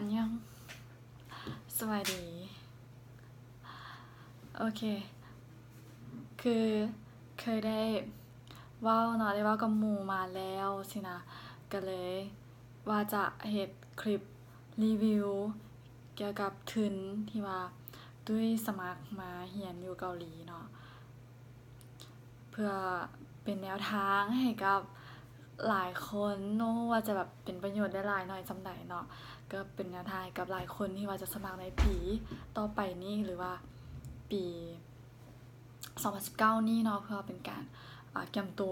นยังสวัสดี โอเค คือเคยได้ว้าวเนาะได้ว้าวกับหมู่มาแล้วสินะ ก็เลยว่าจะเฮ็ดคลิปรีวิวเกี่ยวกับทุนที่ว่าตุ้ยสมัครมาเรียนอยู่เกาหลีเนาะ เพื่อเป็นแนวทางให้กับหลายคนเนาะว่าจะแบบเป็นประโยชน์ได้หลายหน่อยสำใดเนาะก็เป็นแนวทางกับหลายคนที่ว่าจะสมัครในปีต่อไปนี้หรือว่าปี2019นี้เนาะเพื่อเป็นการเตรียมตั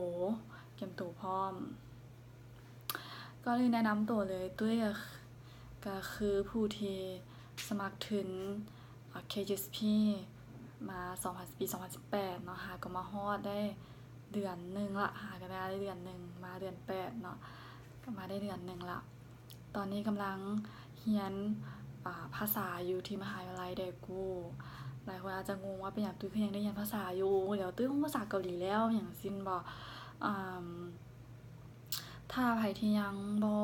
วพร้อมก็เลยแนะนำตัวเลยตุ้ยก็คือผู้ที่สมัครทุนKGSP มาปี2018เนาะหาก็มาฮอดได้เดือนหนึ่งละหาก็ได้เดือนหนึ่งมาเดือน8เนาะก็มาได้เดือนหนึ่งละตอนนี้กำลังเรียนภาษาอยู่ที่มหาวิทยาลัยเดกูหลายคนอาจจะงงว่าเป็นอย่างตุ้ยคือยังได้เรียนภาษาอยู่เดี๋ยวตุ้ยภาษาเกาหลีแล้วอย่างซินบอกถ้าใครที่ยังบ่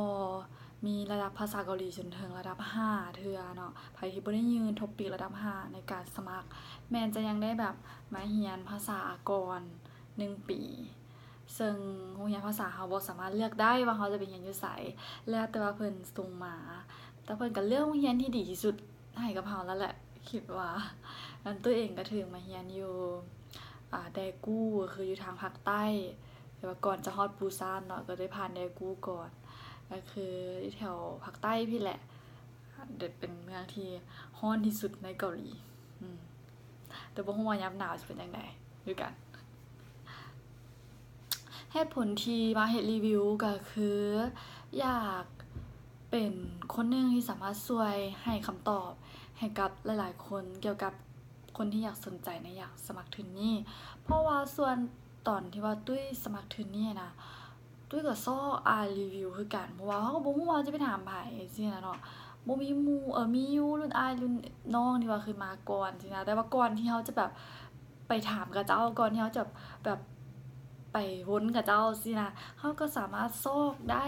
มีระดับภาษาเกาหลีจนถึงระดับ5เทื่อเนาะใครที่บ่ได้ยืน TOPIK ระดับ5ในการสมัครแม้นจะยังได้แบบมาเรียนภาษาก่อน1ปีซึ่งโรงเรียนภาษาเฮาบ่สามารถเลือกได้ว่าเฮาจะไปเรียนอยู่ไสแล้วแต่ว่าเพิ่นส่งมาแต่เพิ่นก็เลือกโรงเรียนที่ดีที่สุดให้กับเฮาแล้วแหละคิดว่าอันตัวเองก็ถึงมาเรียนอยู่แดกูก็คืออยู่ทางภาคใต้แต่ว่าก่อนจะฮอดปูซานเนาะก็ได้ผ่านแดกูก่อนก็คือแถวภาคใต้พี่แหละเป็นเมืองที่ร้อนที่สุดในเกาหลีแต่บ่ฮู้ว่ายามหนาวสิเป็นจังไดคือกันเหตุผลที่มาเฮ็ดรีวิวก็คืออยากเป็นคนหนึ่งที่สามารถช่วยให้คำตอบให้กับหลายๆคนเกี่ยวกับคนที่อยากสนใจอยากสมัครทุนนี้เพราะว่าส่วนตอนที่ว่าตุ้ยสมัครทุนนี้นะตุ้ยก็ซ้ออ่านรีวิวคือกันเพราะว่าเขาก็บ่ฮู้ว่าจะไปถามไผจังซี่นะเนาะบ่มีหมู่มีอยู่รุ่นอ้ายรุ่นน้องที่ว่าขึ้นมาก่อนสินะแต่ว่าก่อนที่เขาจะแบบไปถามกับเจ้าก่อนที่เขาจะแบบไปวนกับเจ้าสินะเขาก็สามารถซอกได้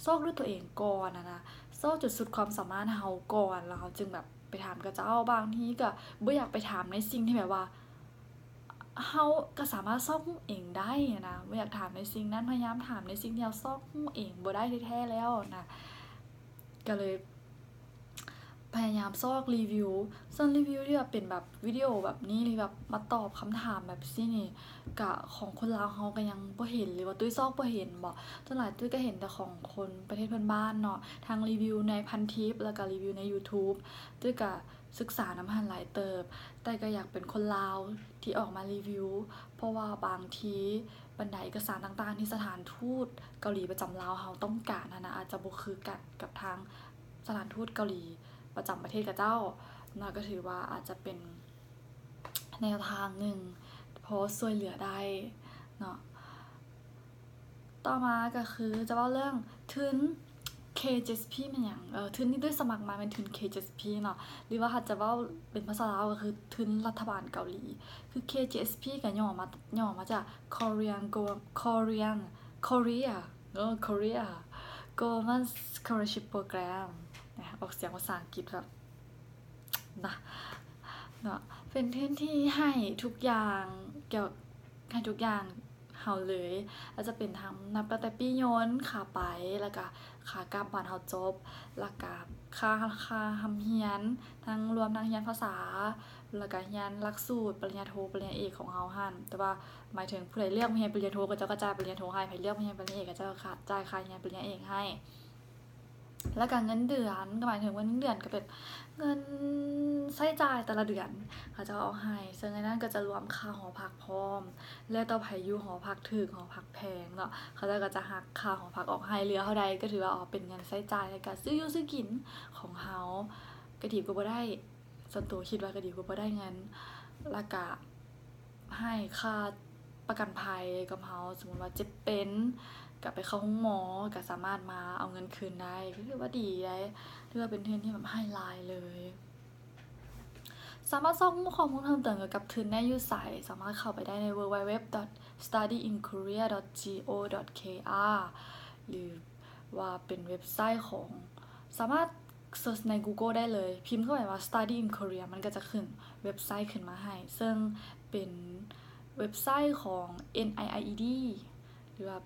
ซอกด้วยตัวเองก่อนนะซอกจนสุดความสามารถเฮาก่อนแล้วเขาจึงแบบไปถามกับเจ้าบางทีก็บ่อยากไปถามในสิ่งที่แบบว่าเฮาก็สามารถซอกรู้เองได้นะบ่อยากถามในสิ่งนั้นพยายามถามในสิ่งที่เราซอกรู้เองบ่ได้แท้ๆแล้วนะก็เลยพยายามซอกรีวิวส่วนรีวิวที่แบบเป็นแบบวิดีโอแบบนี้หรือแบบมาตอบคำถามแบบซี่นี่ก็ของคนลาวเฮาก็ยังบ่เห็นหรือว่าตุ้ยซอกบ่เห็นบ่ส่วนหลายตุ้ยก็เห็นแต่ของคนประเทศเพื่อนบ้านเนาะทั้งรีวิวในพันทิปแล้วก็รีวิวใน YouTube ตุ้ยก็ศึกษานำหั้นหลายเติบแต่ก็อยากเป็นคนลาวที่ออกมารีวิวเพราะว่าบางทีบรรดาเอกสารต่างๆที่สถานทูตเกาหลีประจำลาวเฮาต้องการนะอาจจะบ่คือกันกับทางสถานทูตเกาหลีประจำประเทศกับเจ้าน่าก็ถือว่าอาจจะเป็นแนวทางหนึ่งเพราะช่วยเหลือได้เนาะต่อมาก็คือจะเว้าเรื่องทุน KGSP มันหยังทุนที่ด้วยสมัครมาเป็นทุน KGSP เนาะหรือว่าถ้าจะเว้าเป็นภาษาลาวก็คือทุนรัฐบาลเกาหลีคือ KGSP ก็ย่อมาจาก Korea Government Scholarship Program นะออกเสียงภาษาอังกฤษแบบนะเนาะเป็นทุนที่ให้ทุกอย่างเกี่ยวให้ทุกอย่างเฮาเลยอาจจะเป็นทั้งนับตั้งแต่ปีย้อนขาไปแล้วก็ขากลับบ้านเฮาจบแล้วก็ค่าทำเรียนทั้งรวมทั้งเรียนภาษาแล้วก็เรียนหลักสูตรปริญญาโทปริญญาเอกของเฮาหั่นแต่ว่าหมายถึงผู้ใดเลือกมาเรียนปริญญาโทก็จะกระจายปริญญาโทให้ใครเลือกมาเรียนปริญญาเอกก็จะจ่ายค่าเรียนปริญญาเอกให้แล้วก็เงินเดือนก็หมายถึงว่าเงินเดือนก็เป็นเงินใช้จ่ายแต่ละเดือนเขาจะเอาให้ซึ่งในนั้นก็จะรวมค่าหอพักพร้อมแล้วต่อไผอยู่หอพักถูกหอพักแพงเนาะเขาก็จะหักค่าหอพักออกให้เหลือเท่าใดก็ถือว่าเป็นเงินใช้จ่ายในการซื้ออยู่ซื้อกินของเฮากระถิบก็บ่ได้ส่วนตัวคิดว่ากระถิบก็บ่ได้เงินแล้วก็ให้ค่าประกันภัยกับเฮาสมมุติว่าเจ็บเป็นก็ไปเข้าห้องหมอก็สามารถมาเอาเงินคืนได้ก็ถือว่าดีได้ถือว่าเป็นทุนที่แบบให้หลายเลยสามารถซอกข้อมูลเพิ่มเติมเกี่ยวกับทุนได้อยู่ไสสามารถเข้าไปได้ใน www.studyinkorea.go.kr หรือว่าเป็นเว็บไซต์ของสามารถ เซิร์ชใน Google ได้เลยพิมพ์เข้าไปว่า study in Korea มันก็จะขึ้นเว็บไซต์ขึ้นมาให้ซึ่งเป็นเว็บไซต์ของ NIIED หรือว่า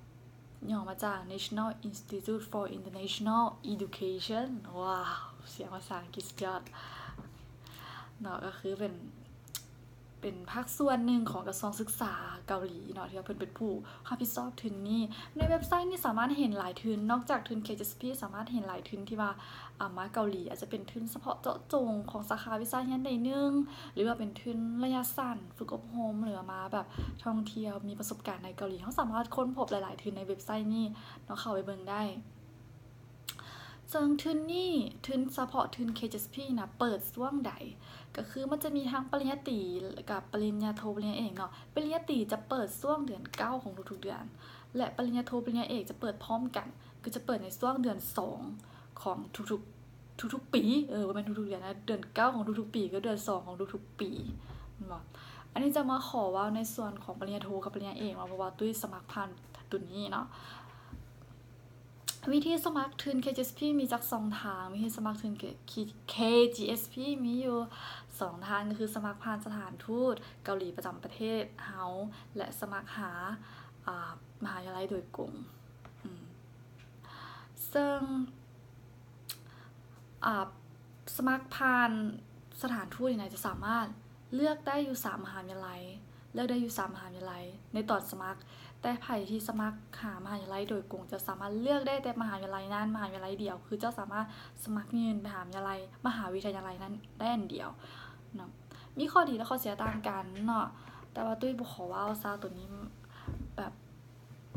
ย่อมาจาก National Institute for International Education ว้าวเสียงภาษาอังกฤษสุดยอดเนาะก็คือเป็นภาคส่วนหนึ่งของกระทรวงศึกษาเกาหลีเนาะที่เพิ่นเป็นผู้รับผิดชอบทุนนี้ในเว็บไซต์นี่สามารถเห็นหลายทุนนอกจากทุน KJSP สามารถเห็นหลายทุนที่ว่ามาเกาหลีอาจจะเป็นทุนเฉพาะเจาะจงของสาขาวิชาเรียนใดนึงหรือว่าเป็นทุนระยะสั้นฝึกอบรมหรือมาแบบท่องเที่ยวมีประสบการณ์ในเกาหลีเฮาสามารถค้นพบหลายๆทุนในเว็บไซต์นี้เนาะเข้าไปเบิ่งได้ซึ่งทุนนี้ทุนเฉพาะทุน KJSP นะเปิดช่วงใดก็คือมันจะมีทั้งปริญญาตรีกับปริญญาโทปริญญาเอกเนาะปริญญาตรีจะเปิดช่วงเดือน9ของทุกๆเดือนและปริญญาโทปริญญาเอกจะเปิดพร้อมกันคือจะเปิดในช่วงเดือน2ของทุกๆปีว่าเป็นทุกๆเดือนนะเดือน9ของทุกๆปีก็เดือน2ของทุกๆปีบ่อันนี้จะมาขอว่าในส่วนของปริญญาโทกับปริญญาเอกเพราะว่าตุ้ยสมัครผ่านตัวนี้เนาะวิธีสมัครทุน KGSP มีจาก2ทางวิธีสมัครทุน KGSP มีอยู่2ทางก็คือสมัครผ่านสถานทูตเกาหลีประจำประเทศเฮาและสมัครหามหาวิทยาลัยโดยตรงซึ่งสมัครผ่านสถานทูตเนี่ยจะสามารถเลือกได้อยู่3มหาวิทยาลัยเลือกได้อยู่3มหาวิทยาลัยในตอนสมัครแต่ไผที่สมัครหามหาวิทยาลัยโดยตรงจะสามารถเลือกได้แต่มหาวิทยาลัยนั้นมหาวิทยาลัยเดียวคือเจ้าสามารถสมัครเงินมหาวิทยาลัยนั้นได้อันเดียวเนาะมีข้อดีและข้อเสียต่างกันเนาะแต่ว่าตุ้ยบ่ขอว่าเอาซะตัวนี้แบบ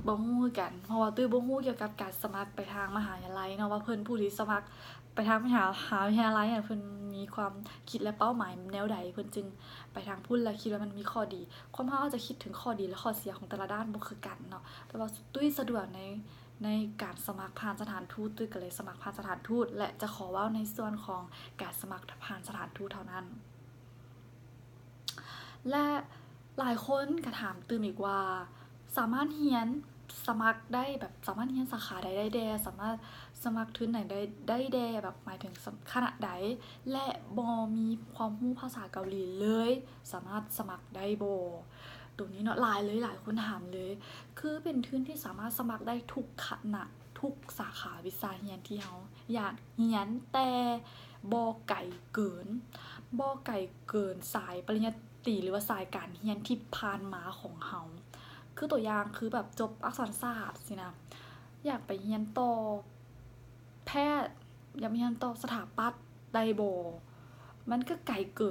บ่ฮู้กันเพราะว่าตุ้ยบ่ฮู้เกี่ยวกับการสมัครไปทางมหาวิทยาลัยเนาะว่าเพิ่นผู้ที่สมัครไปทางมหาวิทยาลัยเพิ่นมีความคิดและเป้าหมายแนวใดเพิ่นจึงไปทางพุ่นแล้วคิดว่ามันมีข้อดีคนเฮาอาจจะคิดถึงข้อดีและข้อเสียของแต่ละด้านบ่คือกันเนาะแต่ว่าตุ้ยสะดวกในการสมัครผ่านสถานทูตตุ้ยก็เลยสมัครผ่านสถานทูตและจะขอเว้าในส่วนของการสมัครผ่านสถานทูตเท่านั้นและหลายคนก็ถามตุ้มอีกว่าสามารถเรียนสมัครได้แบบสามารถเรียนสาขาใดได้แด่สามารถสมัครทุนไหนได้แด่แบบหมายถึงคณะใดและบ่มีความรู้ภาษาเกาหลีเลยสามารถสมัครได้บ่ตรงนี้เนาะหลายคนถามเลยคือเป็นทุนที่สามารถสมัครได้ทุกคณะทุกสาขาวิชาเรียนที่เฮาอยากเรียนแต่บ่ไกลเกินสายปริญญาตรีหรือว่าสายการเรียนที่ผ่านมาของเฮาคือตัวอย่างคือแบบจบอักษรศาสตร์สินะอยากไปเรียนต่อแพทย์อยากไปเรียนต่อสถาปัตย์ได้บ่มันก็ไกลเกิ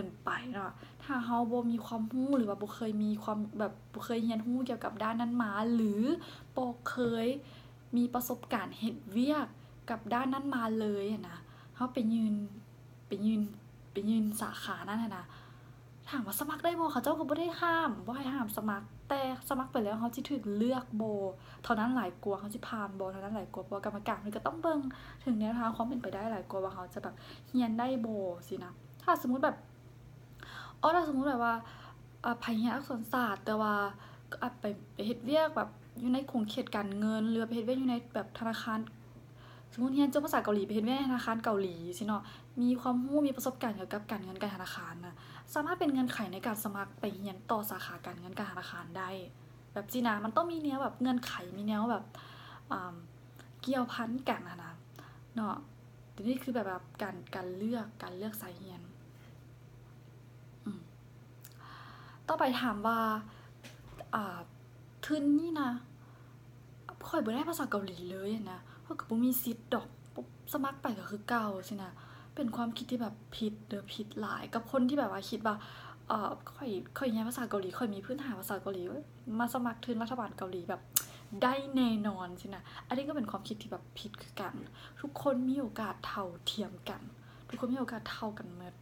นไปเนาะถ้าเฮาบ่มีความรู้หรือว่าบ่เคยมีความแบบบ่เคยเรียนรู้เกี่ยวกับด้านนั้นมาหรือบ่เคยมีประสบการณ์เฮ็ดเวียกกับด้านนั้นมาเลยนะเฮาไปยืนสาขานั้นนะถามว่าสมัครได้บ่เขาเจ้าก็บ่ได้ห้ามบ่ให้ห้ามสมัครแต่สมัครไปแล้วเขาสิถูกเลือกบ่เท่านั้นหลายกว่าเขาสิผ่านบ่เท่านั้นหลายกว่าเพราะกรรมการเพิ่นก็ต้องเบิ่งถึงแนวทางความเป็นไปได้หลายกว่าว่าเขาจะแบบเรียนได้บ่สินะถ้าสมมุติแบบถ้าสมมุติแบบว่าไผเรียนอักษรศาสตร์แต่ว่าก็ไปเฮ็ดเวียกแบบอยู่ในขงเขตการเงินหรือไปเฮ็ดเวียกอยู่ในแบบธนาคารสมมุติเรียนจบภาษาเกาหลีไปเฮ็ดเวียกในธนาคารเกาหลีสิเนาะมีความรู้มีประสบการณ์เกี่ยวกับการเงินการธนาคารน่ะสามารถเป็นเงื่อนไขในการสมัครไปเรียนต่อสาขาการเงินการธนาคารได้แบบสินะมันต้องมีแนวแบบเงื่อนไขมีแนวแบบเกี่ยวพันกันนะเนาะแต่นี่คือแบบการเลือกสายเรียนต่อไปถามว่าทุนนี่นะข้อยบ่ได้ภาษาเกาหลีเลยนะข้อยก็บ่มีสิทธิ์ดอกสมัครไปก็คือเก่าสินะเป็นความคิดที่แบบผิดหลายกับคนที่แบบว่าคิดว่าข้อยเรียนภาษาเกาหลีข้อยมีพื้นฐานภาษาเกาหลีมาสมัครทุนรัฐบาลเกาหลีแบบได้แน่นอนสินะอันนี้ก็เป็นความคิดที่แบบผิดคือกันทุกคนมีโอกาสเท่าเทียมกันทุกคนมีโอกาสเท่ากันหมด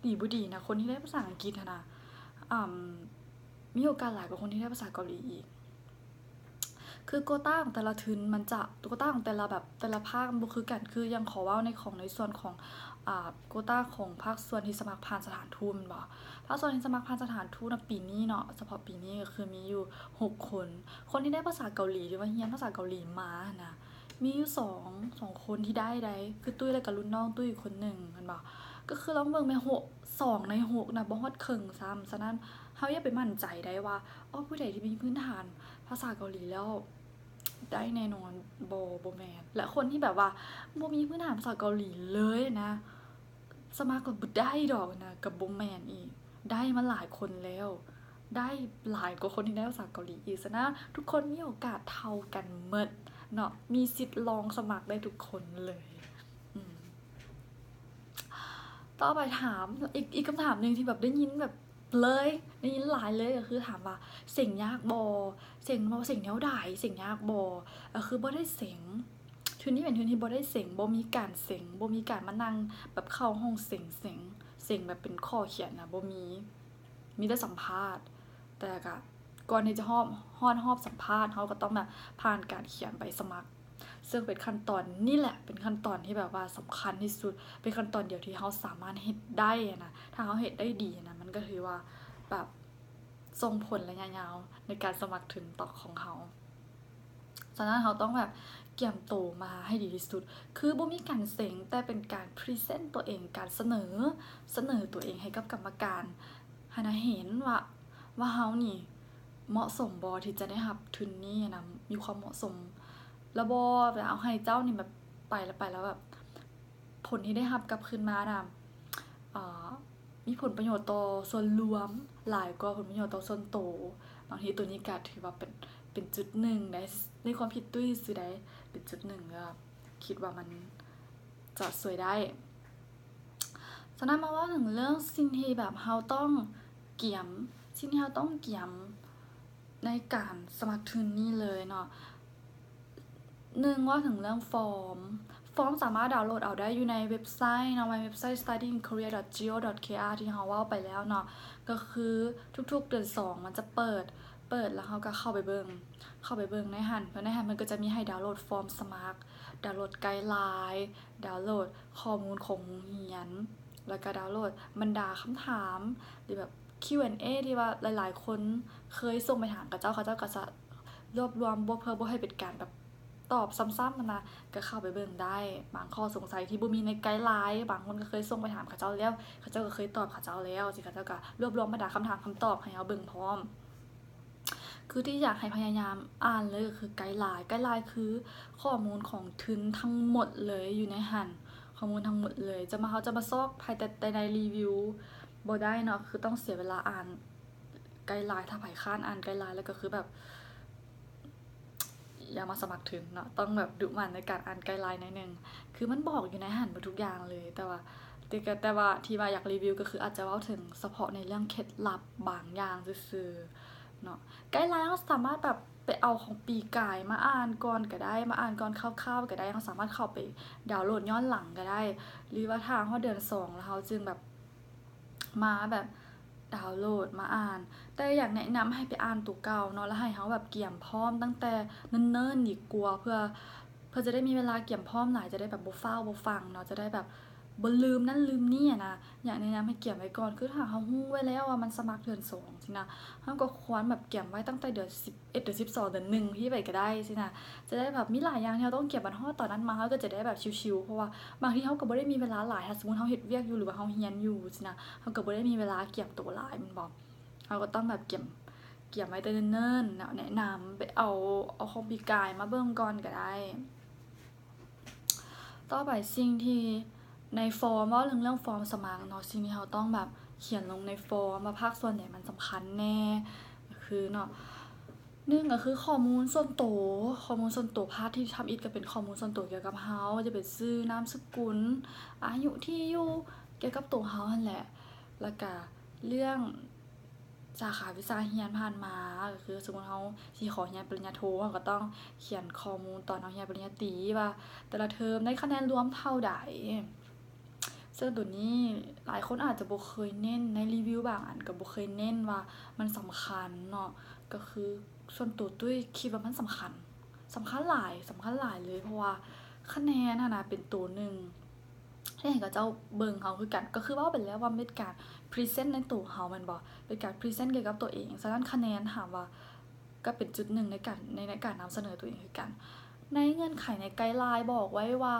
ดีบ่ดีนะคนที่ได้ภาษาอังกฤษนะมีโอกาสหลายกว่าคนที่ได้ภาษาเกาหลีอีกคือโควต้าของแต่ละทุนมันจะโควต้าของแต่ละภาคมันบ่คือกันคือยังขอเว้าในส่วนของโควต้าของภาคส่วนที่สมัครผ่านสถานทูตแม่นบ่ภาคส่วนที่สมัครผ่านสถานทูตน่ะปีนี้เนาะเฉพาะปีนี้ก็คือมีอยู่6คนที่ได้ภาษาเกาหลีหรือว่าเรียนภาษาเกาหลีมานะ มีอยู่สองคนที่ได้คือตุ้ยและกับรุ่นน้องตุ้ยอีกคนหนึ่งมันบอกก็คือลองเบิ่งแม่2 ใน 6นะบ่ฮอดครึ่งซ้ำฉะนั้นเฮาอย่าไปมั่นใจได้ว่าผู้ใดที่มีพื้นฐานภาษาเกาหลีแล้วได้แน่นอนบ่แม่นและคนที่แบบว่าบ่มีพื้นฐานภาษาเกาหลีเลยนะสมัครก็บ่ได้ดอกนะก็บ่แม่นอีกได้มาหลายคนแล้ว ได้หลายกว่าคนที่ได้ภาษาเกาหลีอีกซะนะทุกคนมีโอกาสเท่ากันหมดเนาะมีสิทธิ์ลองสมัครได้ทุกคนเลยอืมต่อไปถามอีกคำถามหนึ่งที่แบบได้ยินแบบเลยได้ยินหลายเลยก็คือถามว่าเสียงยากบอเสียงแนวใดเสียงยากบอก็คือบ่ได้เสียงทุนนี้เป็นทุนที่บ่ได้เสียงบ่มีการเสียงบ่มีการมานั่งแบบเข้าห้องเสียงแบบเป็นข้อเขียนนะบ่มีแต่สัมภาษณ์ แต่ก็ก่อนที่จะฮอบสัมภาษณ์เขาก็ต้องแบบผ่านการเขียนใบสมัครซึ่งเป็นขั้นตอนนี่แหละเป็นขั้นตอนที่แบบว่าสำคัญที่สุดเป็นขั้นตอนเดียวที่เขาสามารถเฮ็ดได้นะถ้าเขาเฮ็ดได้ดีนะมันก็ถือว่าแบบส่งผลระยะยาวในการสมัครถึงต่อของเขาฉะนั้นเขาต้องแบบเกี่ยมโตมาให้ดีที่สุดคือบ่มีการเซ็งแต่เป็นการพรีเซนต์ตัวเองการเสนอตัวเองให้กับกรรมการให้นะเห็นว่าเฮานี่เหมาะสมบอที่จะได้รับทุนนี้นะมีความเหมาะสมแล้วบอแบบเอาให้เจ้านี่แบบไปแล้วแบบผลที่ได้รับกลับคืนมานะมีผลประโยชน์ต่อส่วนรวมหลายกว่าผลประโยชน์ต่อส่วนตัวบางทีตัวนี้ก็ถือว่าเป็นจุดหนึ่งในความคิดตุ้ยซื้อได้เป็นจุดหนึ่งก็คิดว่ามันจะสวยได้ฉะนั้นมาว่าถึงเรื่องสิ่งที่แบบเฮาต้องเกี่ยมสิ่งที่เราต้องเกี่ยมในการสมัครทุนนี่เลยเนาะว่าถึงเรื่องฟอร์มสามารถดาวน์โหลดเอาได้อยู่ในเว็บไซต์เนาะเว็บไซต์ studyinkorea.go.kr ที่เราว่าไปแล้วเนาะก็คือทุกๆเดือน2มันจะเปิดแล้วเราก็เข้าไปเบิ่งในหันเพราะในหันมันก็จะมีให้ดาวน์โหลดฟอร์มสมัครดาวน์โหลดไกด์ไลน์ดาวน์โหลดข้อมูลของเรียนแล้วก็ดาวน์โหลดบรรดาคำถามหรือแบบ Q&A ที่ว่าหลายๆคนเคยส่งไปถามกับเจ้าก็จะรวบรวมเพื่อบ่ให้เป็นการแบบตอบซ้ำๆนะก็เข้าไปเบิ่งได้บางข้อสงสัยที่บ่มีในไกด์ไลน์บางคนก็เคยส่งไปถามกับเจ้าแล้วเขาเจ้าก็เคยตอบกับเจ้าแล้วสิเขาเจ้าก็รวบรวมบรรดาคำถามคำตอบให้เราเบิ่งพร้อมคือที่อยากให้พยายามอ่านเลยก็คือไกด์ไลน์คือข้อมูลของทุนทั้งหมดเลยอยู่ในหันข้อมูลทั้งหมดเลยเขาจะมาซอกภายแต่ในรีวิวบ่ได้เนาะคือต้องเสียเวลาอ่านไกด์ไลน์ถ้าไผค้านอ่านไกด์ไลน์แล้วก็คือแบบอย่ามาสมัครทุนเนาะต้องแบบดุมันในการอ่านไกด์ไลน์หน่อยนึงคือมันบอกอยู่ในหันหมดทุกอย่างเลยแต่ว่าที่ว่าอยากรีวิวก็คืออาจจะเว้าถึงเฉพาะในเรื่องเคล็ดลับบางอย่างซื่อๆเนาะไกด์ไลน์เราสามารถแบบไปเอาของปีกายมาอ่านก่อนก็ได้มาอ่านก่อนคร่าวๆก็ได้เราสามารถเข้าไปดาวน์โหลดย้อนหลังก็ได้หรือว่าทางเดือน2แล้วเขาจึงแบบมาแบบดาวน์โหลดมาอ่านแต่อยากแนะนำให้ไปอ่านตัวเก่าเนาะแล้วให้เขาแบบเกี่ยมพร้อมตั้งแต่เนิ่นๆดีกว่าเพื่อจะได้มีเวลาเกี่ยมพร้อมหลายจะได้แบบบ่ฟ้าวบ่ฟังเนาะจะได้แบบบ่ลืมนั่นลืมนี่นะอยากแนะนำให้เกี่ยมไว้ก่อนคือถ้าเขาฮู้ไว้แล้วว่ามันสมัครเดือน2สินะเราก็ควรแบบเกี่ยมไว้ตั้งแต่เดือน11เดือน12เดือน1ที่ไปก็ได้สินะจะได้แบบมีหลายอย่างที่เราต้องเก็บบัดฮอดตอนนั้นมาเราก็จะได้แบบชิลๆเพราะว่าบางทีเราก็บ่ได้มีเวลาหลายถ้าสมมุติเราเฮ็ดเวียกอยู่หรือว่าเราเรียนอยู่สินะเราก็บ่ได้มีเวลาเก็บตัวหลายแม่นบ่เราก็ต้องแบบเกี่ยมไว้แต่เนิ่นๆเนาะแนะนำไปเอาของปีกายมาเบิ่งก่อนก็ได้ต่อไปสิ่งที่ในฟอร์มว่าเรื่องฟอร์มสมัครเนาะสิ่งที่เราต้องแบบเขียนลงในฟอร์มว่าภาคส่วนใหญ่มันสำคัญแน่คือเนาะก็คือข้อมูลส่วนตัวพาร์ทที่ทำอิฐก็เป็นข้อมูลส่วนตัวเกี่ยวกับเราจะเป็นชื่อนามสกุลอายุที่อยู่เกี่ยวกับตัวเรานั่นแหละแล้วก็เรื่องสาขาวิชาเรียนผ่านมาก็คือสมมุติเราสิขอเรียนปริญญาโทเราก็ต้องเขียนข้อมูลตอนเราเรียนปริญญาตรีว่าแต่ละเทอมได้คะแนนรวมเท่าใดซึ่งตัวนี้หลายคนอาจจะบ่เคยเน้นในรีวิวบางอันก็บ่เคยเน้นว่ามันสำคัญเนาะก็คือส่วนตัวตุ้ยคิดว่ามันสำคัญหลายเลยเพราะว่าคะแนนนะเป็นตัวหนึ่งที่เห็นกับเจ้าเบิ่งเขาคือกันก็คือว่าเป็นแล้วว่าเป็นการพรีเซนต์ในตัวเขามันบ่เป็นการพรีเซนต์เกี่ยวกับตัวเองฉะนั้นคะแนนถามว่าก็เป็นจุดหนึ่งในการนำเสนอตัวเองคือกัน ในเงื่อนไขในไกด์ไลน์บอกไว้ว่า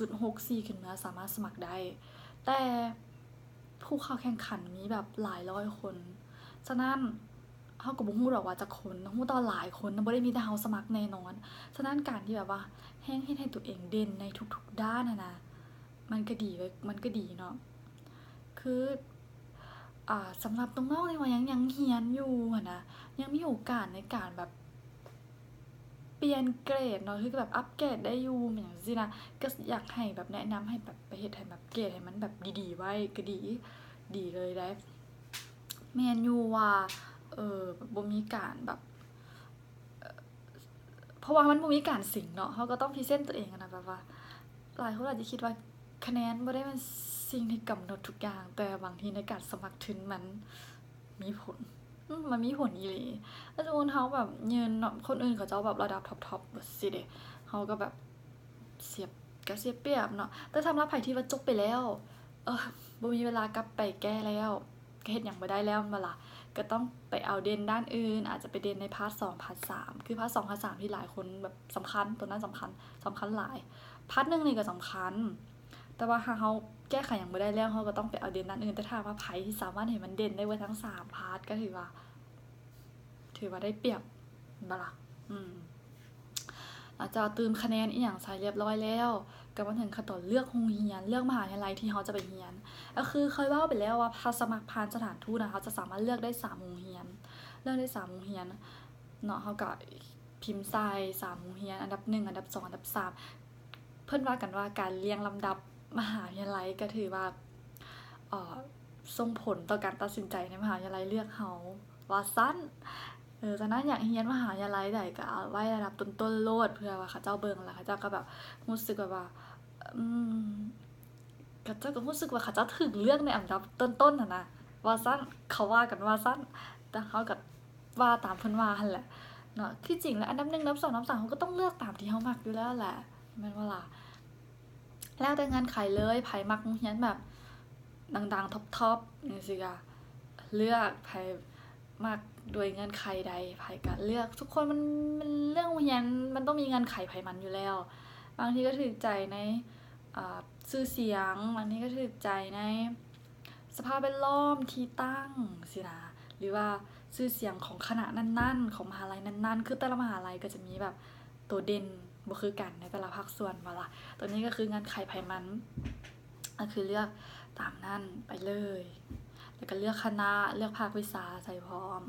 2.64 ขึ้นมาสามารถสมัครได้ แต่ผู้เข้าแข่งขันมีแบบหลายร้อยคน ฉะนั้นเขาก็บ่ฮู้ดอกว่าจักคนฮู้แต่ว่าหลายคนบ่ได้มีแต่เฮาสมัครแน่นอน ฉะนั้นการที่แบบว่าแฮ่งเฮ็ดให้ตัวเองเด่นในทุกๆด้านนะมันก็ดีมันก็ดีเนาะ คือสำหรับน้องๆที่ว่ายังเรียนอยู่อะนะยังมีโอกาสในการแบบเปลี่ยนเกรดเนาะคือแบบอัปเกรดได้อยู่อย่างจังซี้นะก็อยากให้แบบแนะนำให้แบบไปเฮ็ดให้แบบเกรดให้มันแบบดีๆไว้ก็ดีเลยได้แม่นอยู่ว่าแบบบ่มีการแบบเพราะว่ามันบ่มีการสิงเนาะเราก็ต้องพรีเซนต์ตัวเองอะนะแบบว่าหลายคนอาจจะคิดว่าคะแนนบ่ได้เป็นสิ่งที่กำหนดทุกอย่างแต่บางทีในการสมัครทุนมันมีผลมันมีผลอีหลีถ้าสมมุติเราแบบยืนเนาะคนอื่นเขาเจ้าแบบระดับท็อปๆแบบซี้เดะเราก็แบบเสียเปรียบเนาะแต่สำหรับไผที่ว่าจบไปแล้วบ่มีเวลากลับไปแก้แล้วก็เฮ็ดหยังบ่ได้แล้วแม่นบ่ล่ะก็ต้องไปเอาเด่นด้านอื่นอาจจะไปเด่นในพาร์ต2พาร์ต3คือพาร์ต2พาร์ต3ที่หลายคนแบบสำคัญตัวนั้นสำคัญหลายพาร์ต1นี่ก็สำคัญแต่ว่าถ้าเราแก้ไขหยังบ่ได้แล้วเราก็ต้องไปเอาเด่นด้านอื่นแต่ถ้าว่าไผที่สามารถให้มันเด่นได้เบิดทั้ง3พาร์ตก็ถือว่าได้เปรียบแม่นบ่ล่ะหลังจากตื่นคะแนนอีหยังใส่เรียบร้อยแล้วก็มาถึงขั้นตอนเลือกโรงเรียนเลือกมหาวิทยาลัยที่เราจะไปเรียนก็คือเคยเว้าไปแล้วว่าถ้าสมัครผ่านสถานทูตน่ะเราจะสามารถเลือกได้3โรงเรียนเลือกได้3โรงเรียนเนาะเราก็พิมพ์ใส่3โรงเรียนอันดับ1อันดับ2อันดับ3เพิ่นว่ากันว่าการเรียงลำดับมหาวิทยาลัยก็ถือว่าส่งผลต่อการตัดสินใจในมหาวิทยาลัยเลือกเราว่าซั่นฉะนั้นอยากเรียนมหาวิทยาลัยใดก็เอาไว้ระดับต้นๆโลดเพื่อว่าเขาเจ้าเบิ่งแล้วเขาเจ้าก็แบบรู้สึกแบบว่าเขาเจ้าก็รู้สึกว่าเขาเจ้าถึงเลือกในอันดับต้นๆน่ะนะว่าซั่นเขาว่ากันว่าซั่นแต่เขาก็ว่าตามเพิ่นว่าหั่นแหละเนาะที่จริงแล้วอันดับ1อันดับ2อันดับ3เขาก็ต้องเลือกตามที่เรามักอยู่แล้วแหละแม่นบ่ล่ะแล้วแต่เงื่อนไขเลยไผมักโรงเรียนแบบดังๆท็อปๆจังซี่ก็เลือกไผมักด้วยเงื่อนไขใดไผก็เลือกทุกคนมันเรื่องโรงเรียนมันต้องมีเงื่อนไขไผมันอยู่แล้วบางทีก็ถูกใจในชื่อเสียงบางทีก็ถูกใจในสภาพแวดล้อมที่ตั้งสินะหรือว่าชื่อเสียงของคณะนั้นๆของมหาลัยนั้นๆคือแต่ละมหาลัยก็จะมีแบบตัวเด่นบ่คือกันในแต่ละภาคส่วนว่าล่ะตัวนี้ก็คือเงื่อนไขไผมันก็คือเลือกตามนั้นไปเลยแล้วก็เลือกคณะเลือกภาควิชาใส่พร้อม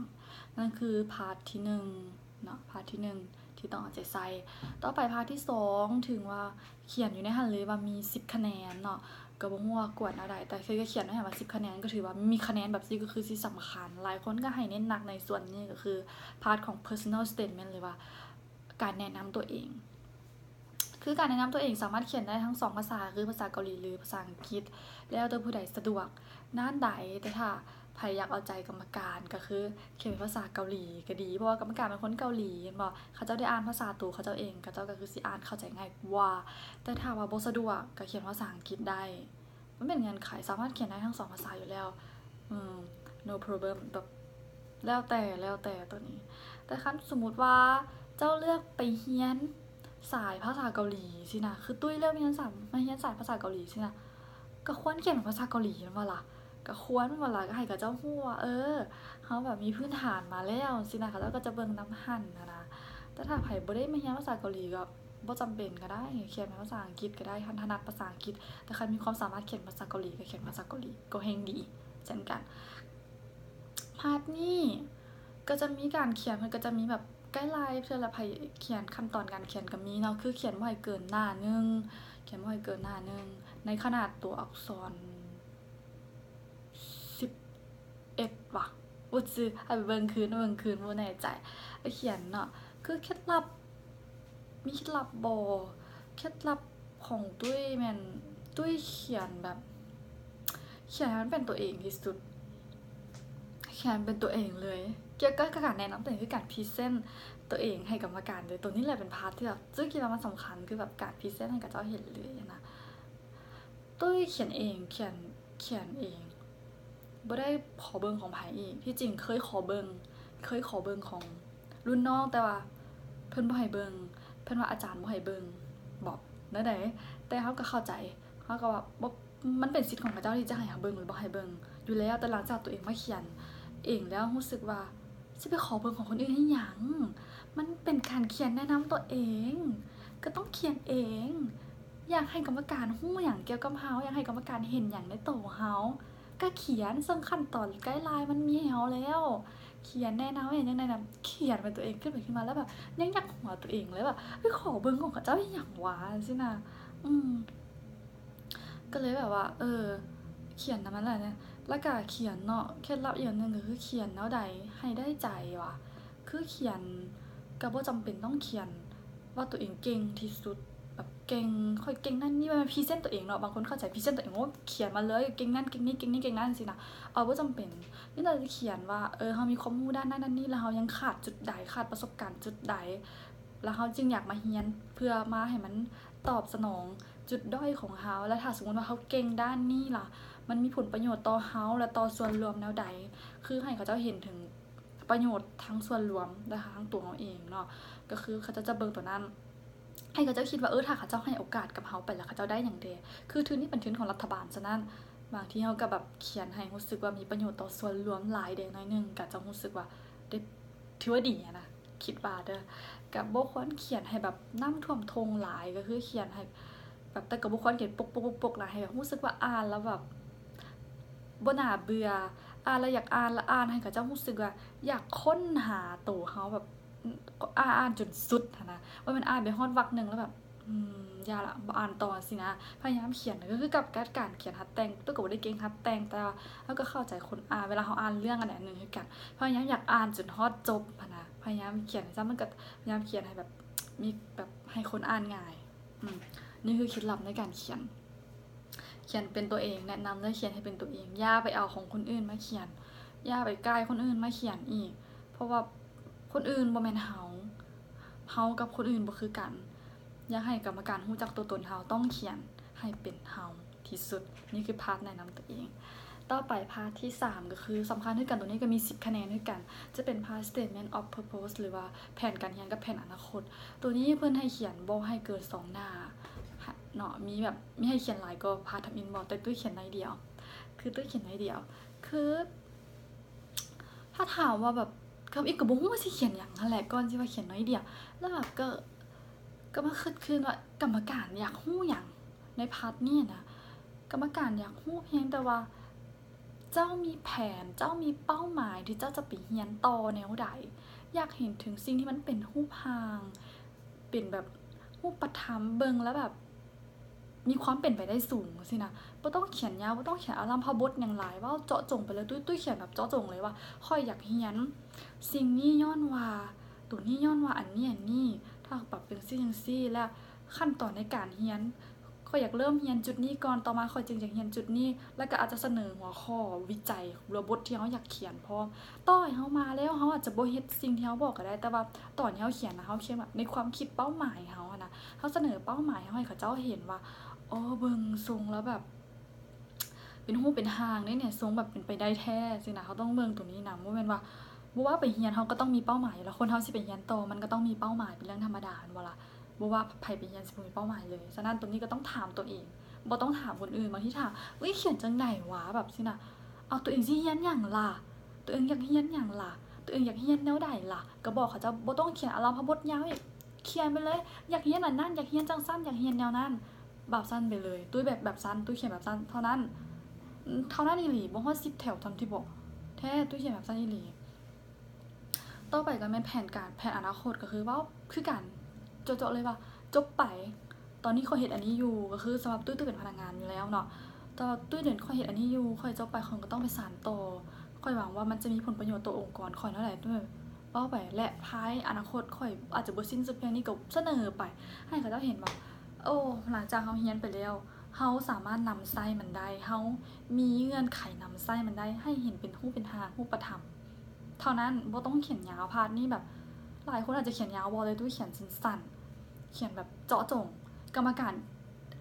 นั่นคือพาร์ทที่1เนาะพาร์ทที่1ที่ต้องเอาใจใส่ต่อไปพาร์ทที่2ถึงว่าเขียนอยู่ในหั้นเลยว่ามี10คะแนนเนาะก็บ่ฮู้ว่ากวดเอาได้แต่คือก็เขียนไว้ให้ว่า10คะแนนก็ถือว่ามีคะแนนแบบนี้ก็คือสิสำคัญหลายคนก็ให้เน้นหนักในส่วนนี้ก็คือพาร์ทของ personal statement เลยว่าการแนะนำตัวเองคือการแนะนำตัวเองสามารถเขียนได้ทั้ง2ภาษาคือภาษาเกาหลีหรือภาษาอังกฤษแล้วแต่ผู้ใดสะดวกด้านใดแต่ถ้าไผอยากเอาใจกรรมการก็คือเขียนเป็นภาษาเกาหลีก็ดีเพราะว่ากรรมการเป็นคนเกาหลีแม่นบ่เขาเจ้าได้อ่านภาษาตัวเขาเจ้าเองเขาเจ้าก็คือสิอ่านเข้าใจง่ายกว่าแต่ถ้าว่าบ่สะดวกก็เขียนภาษาอังกฤษได้มันเป็นเงื่อนไขสามารถเขียนได้ทั้ง2ภาษาอยู่แล้วno problem แบบแล้วแต่ตัวนี้แต่คันสมมุติว่าเจ้าเลือกไปเรียนสายภาษาเกาหลีสินะคือตุ้ยเลือกมาเรียนสายภาษาเกาหลีสินะก็ควรเขียนเป็นภาษาเกาหลีแม่นบ่ล่ะก็ควรแม่นบ่ล่ะก็ให้เขาเจ้าฮู้ว่าเราแบบมีพื้นฐานมาแล้วสินะเขาเจ้าก็จะเบิ่งนำหั้นนะแต่ถ้าไผบ่ได้มาเรียนภาษาเกาหลีก็บ่จำเป็นก็ได้เขียนเป็นภาษาอังกฤษก็ได้คันถนัดภาษาอังกฤษแต่คันมีความสามารถเขียนภาษาเกาหลีก็เขียนภาษาเกาหลีก็แฮ่งดีเช่นกันพาร์ทนี้ก็จะมีการเขียนมันก็จะมีแบบไกด์ไลน์เพื่อละไผเขียนขั้นตอนการเขียนก็มีเนาะคือเขียนบ่ให้เกินหน้านึงเขียนบ่ให้เกินหน้านึงในขนาดตัวอักษร11ว่ะบ่จื้อให้ไปเบิ่งคืนบ่แน่ใจเขียนเนาะคือเคล็ดลับมีเคล็ดลับบ่เคล็ดลับของตุ้ยแม่นตุ้ยเขียนแบบเขียนให้มันเป็นตัวเองที่สุดเขียนเป็นตัวเองเลยเกี่ยวกับการแนะนำตัวเองคือการพรีเซนต์ตัวเองให้กรรมการเลยตัวนี้แหละเป็นพาร์ทที่แบบตุ้ยคิดว่ามันสำคัญคือแบบการพรีเซนต์ให้กับเจ้าเห็นเลยนะตุ้ยเขียนเองเขียนเองบ่ได้ขอเบิ่งของไผอีกที่จริงเคยขอเบิ่งของรุ่นน้องแต่ว่าเพิ่นบ่ให้เบิ่ง เพิ่นว่าอาจารย์บ่ให้เบิ่งบอกเด้อใดแต่เฮาก็เข้าใจเฮาก็ว่าบ่มันเป็นสิทธิ์ของเขาเจ้าที่จะให้เฮาเบิ่งหรือบ่ให้เบิ่งอยู่แล้วแต่หลังจากตัวเองมาเขียนเองแล้วรู้สึกว่าสิไปขอเบิ่งของคนอื่นให้หยังมันเป็นการเขียนแนะนำตัวเองก็ต้องเขียนเองอยากให้กรรมการฮู้หยังเกี่ยวกับเฮาอยากให้กรรมการเห็นหยังในตัวเฮาก็เขียนซึ่งขั้นตอนไกด์ไลน์มันมีให้เฮาแล้วเขียนแนะนำอย่างจังได๋น่ะเขียนเป็นตัวเองขึ้นไปขึ้นมาแล้วแบบยังอยากหัวตัวเองเลยแบบไปขอเบิ่งของเขาเจ้าอีหยังวะจังซี่น่ะก็เลยแบบว่าเขียนนำมันแหละเนี่ยแล้วก็เขียนเนาะเคล็ดลับอีกอย่างหนึงก็คือเขียนแนวใดให้ได้ใจว่ะคือเขียนก็บ่จำเป็นต้องเขียนว่าตัวเองเก่งที่สุดแบบเก่งค่อยเก่งนั่นนี่มันพรีเซนต์ตัวเองเนาะบางคนเข้าใจพรีเซนต์ตัวเองว่าเขียนมาเลยเก่งนั่นเก่งนี่เก่งนี่เก่งนั่นจังซี่นะบ่จำเป็นนี่เราจะเขียนว่าเฮามีความรู้ด้านนั้นด้านนี้แล้วเฮายังขาดจุดใดขาดประสบการณ์จุดใดแล้วเฮาจึงอยากมาเรียนเพื่อมาให้มันตอบสนองจุดด้อยของเฮาแล้วถ้าสมมุติว่าเฮาเก่งด้านนี้ล่ะมันมีผลประโยชน์ต่อเฮาและต่อส่วนรวมแนวใดคือให้เขาเจ้าเห็นถึงประโยชน์ทั้งส่วนรวมนะคะทั้งตัวเฮาเองเนาะก็คือเขาจะเบิ่งตัวนั้นให้เขาเจ้าคิดว่าถ้าเขาเจ้าให้โอกาสกับเฮาไปแล้วเขาเจ้าได้หยังเดคือทุนนี้เป็นทุนของรัฐบาลฉะนั้นบางทีเฮาก็แบบเขียนให้รู้สึกว่ามีประโยชน์ต่อส่วนรวมหลายเดหน่อยนึงก็จะรู้สึกว่าได้ถือว่าดีนะคิดว่าเด้อก็บ่ควรเขียนให้แบบน้ำท่วมทงหลายก็คือเขียนให้แบบแต่ก็บ่ควรเขียนปกๆๆๆนะให้แบบรู้สึกว่าอ่านแล้วแบบบ่น่าเบื่ออ่านแล้วอยากอ่านแล้วอ่านให้เขาเจ้ารู้สึกว่าอยากค้นหาตัวเฮาแบบอ่านจนสุดหั้นนะว่ามันอ่านไปฮอดวรรคนึงแล้วแบบอย่าละบ่อ่านต่อสินะพยายามเขียนก็คือกับการเขียนหัดแต่งตัวก็บ่ได้เก่งหัดแต่งแต่ว่าเราก็เข้าใจคนอ่านเวลาเฮาอ่านเรื่องอันใดอันหนึ่งคือกันพยายามอยากอ่านจนฮอดจบหั้นนะพยายามเขียนซะมันก็พยายามเขียนให้แบบมีแบบให้คนอ่านง่ายนี่คือเคล็ดลับในการเขียนเป็นตัวเองแนะนำเลยเขียนให้เป็นตัวเองอย่าไปเอาของคนอื่นมาเขียนอย่าไปใกล้คนอื่นมาเขียนอีกเพราะว่าคนอื่นบ่แม่นเฮากับคนอื่นบ่คือกันอยากให้กรรมการรู้จักตัวตนเฮาต้องเขียนให้เป็นเฮาที่สุดนี่คือพาร์ทแนะนำตัวเองต่อไปพาร์ทที่3ก็คือสำคัญคือกันตัวนี้ก็มี10คะแนนคือกันจะเป็นพาร์ท statement of purpose หรือว่าแผนการเรียนกับแผนอนาคตตัวนี้เพิ่นให้เขียนบ่ให้เกิน2หน้าเนาะมีแบบมีให้เขียนหลายก็พาร์ททำอินบ่แต่ตุ้ยเขียนน้อยเดียวคือถ้าถามว่าแบบก็อีกก็บ่ฮู้ว่าสิเขียนหยังนั่นแหละก่อนสิว่าเขียนน้อยเดียวแล้วแบบก็มาคิดขึ้นว่ากรรมการอยากฮู้หยังในพาร์ทนี้นะกรรมการอยากฮู้เพียงแต่ว่าเจ้ามีแผนเจ้ามีเป้าหมายที่เจ้าจะไปเรียนต่อแนวใดอยากเห็นถึงสิ่งที่มันเป็นรูปร่างเป็นแบบรูปธรรมเบิ่งแล้วแบบมีความเป็นไปได้สูงสินะบ่ต้องเขียนยาวบ่ต้องเขียนอลัมพบทหยังหลายเว้าเจาะจงไปเลยตุ้ยเขียนแบบเจาะจงเลยว่าข้อยอยากเรียนสิ่งนี้ย้อนว่าตัวนี้ย้อนว่าอันนี้ถ้าปรับเป็นจังซี่แล้วขั้นตอนในการเรียนข้อยอยากเริ่มเรียนจุดนี้ก่อนต่อมาข้อยจึงอยากเรียนจุดนี้แล้วก็อาจจะเสนอหัวข้อวิจัยหรือบทที่เราอยากเขียนพร้อมต่อให้เรามาแล้วเราอาจจะบ่เฮ็ดสิ่งที่เราบอกก็ได้แต่ว่าตอนที่เราเขียนนะเราเขียนแบบในความคิดเป้าหมายเราอะนะเราเสนอเป้าหมายให้เขาเจ้าเห็นว่าเบิ่งทรงแล้วแบบเป็นรูปเป็นร่างเนี่ยทรงแบบเป็นไปได้แท้สินะเขาต้องเบิ่งตรงนี้นะบ่แม่นว่าบ่ว่าไปเรียนเราก็ต้องมีเป้าหมายแล้วคนเราสิไปเรียนต่อมันก็ต้องมีเป้าหมายเป็นเรื่องธรรมดาแม่นบ่ล่ะบ่ว่าไผไปเรียนสิบ่มีเป้าหมายเลยฉะนั้นตรงนี้ก็ต้องถามตัวเองบ่ต้องถามคนอื่นบางทีถามอุ๊ยเขียนจังได๋วะแบบสินะเอาตัวเองสิเรียนหยังล่ะตัวเองอยากเรียนหยังล่ะตัวเองอยากเรียนแนวใดล่ะก็บอกเขาเจ้าบ่ต้องเขียนอลัมพบทยาวอีกเขียนไปเลยอยากเรียนอันนั้นอยากเรียนจังซั่นอยากเรียนแนวนั้นแบบสั้นไปเลยตุ้ยแบบสั้นตุ้ยเขียนแบบสั้นเท่านั้นอีหลีบ่ฮอด10แถวทำที่บอกแท้ตุ้ยเขียนแบบสั้นอีหลีต่อไปก็แม่นแผนอนาคตก็คือว่าคือการเจาะๆเลยว่าจบไปตอนนี้ข้อยเฮ็ดอันนี้อยู่ก็คือสำหรับตุ้ยเป็นพนักงานอยู่แล้วเนาะแต่ว่าตุ้ยเดี๋ยวข้อยเฮ็ดอันนี้อยู่ข้อยจบไปข้อยก็ต้องไปสานต่อข้อยหวังว่ามันจะมีผลประโยชน์ต่อองค์กรข้อยนั่นแหละตุ้ยเว้าไปและภายอนาคตข้อยอาจจะบ่สิ้นสุดเพียงนี้ก็เสนอไปให้เขาเจ้าเห็นว่าหลังจากเราเรียนไปแล้วเฮาสามารถนำไส้มันได้เฮามีเงื่อนไขนำไส้มันได้ให้เห็นเป็นรูปเป็นร่างรูปธรรมเท่านั้นบ่ต้องเขียนยาวพาร์ทนี้แบบหลายคนอาจจะเขียนยาวบ่เลยตุ้ยเขียนสั้นๆเขียนแบบเจาะจงกรรมการ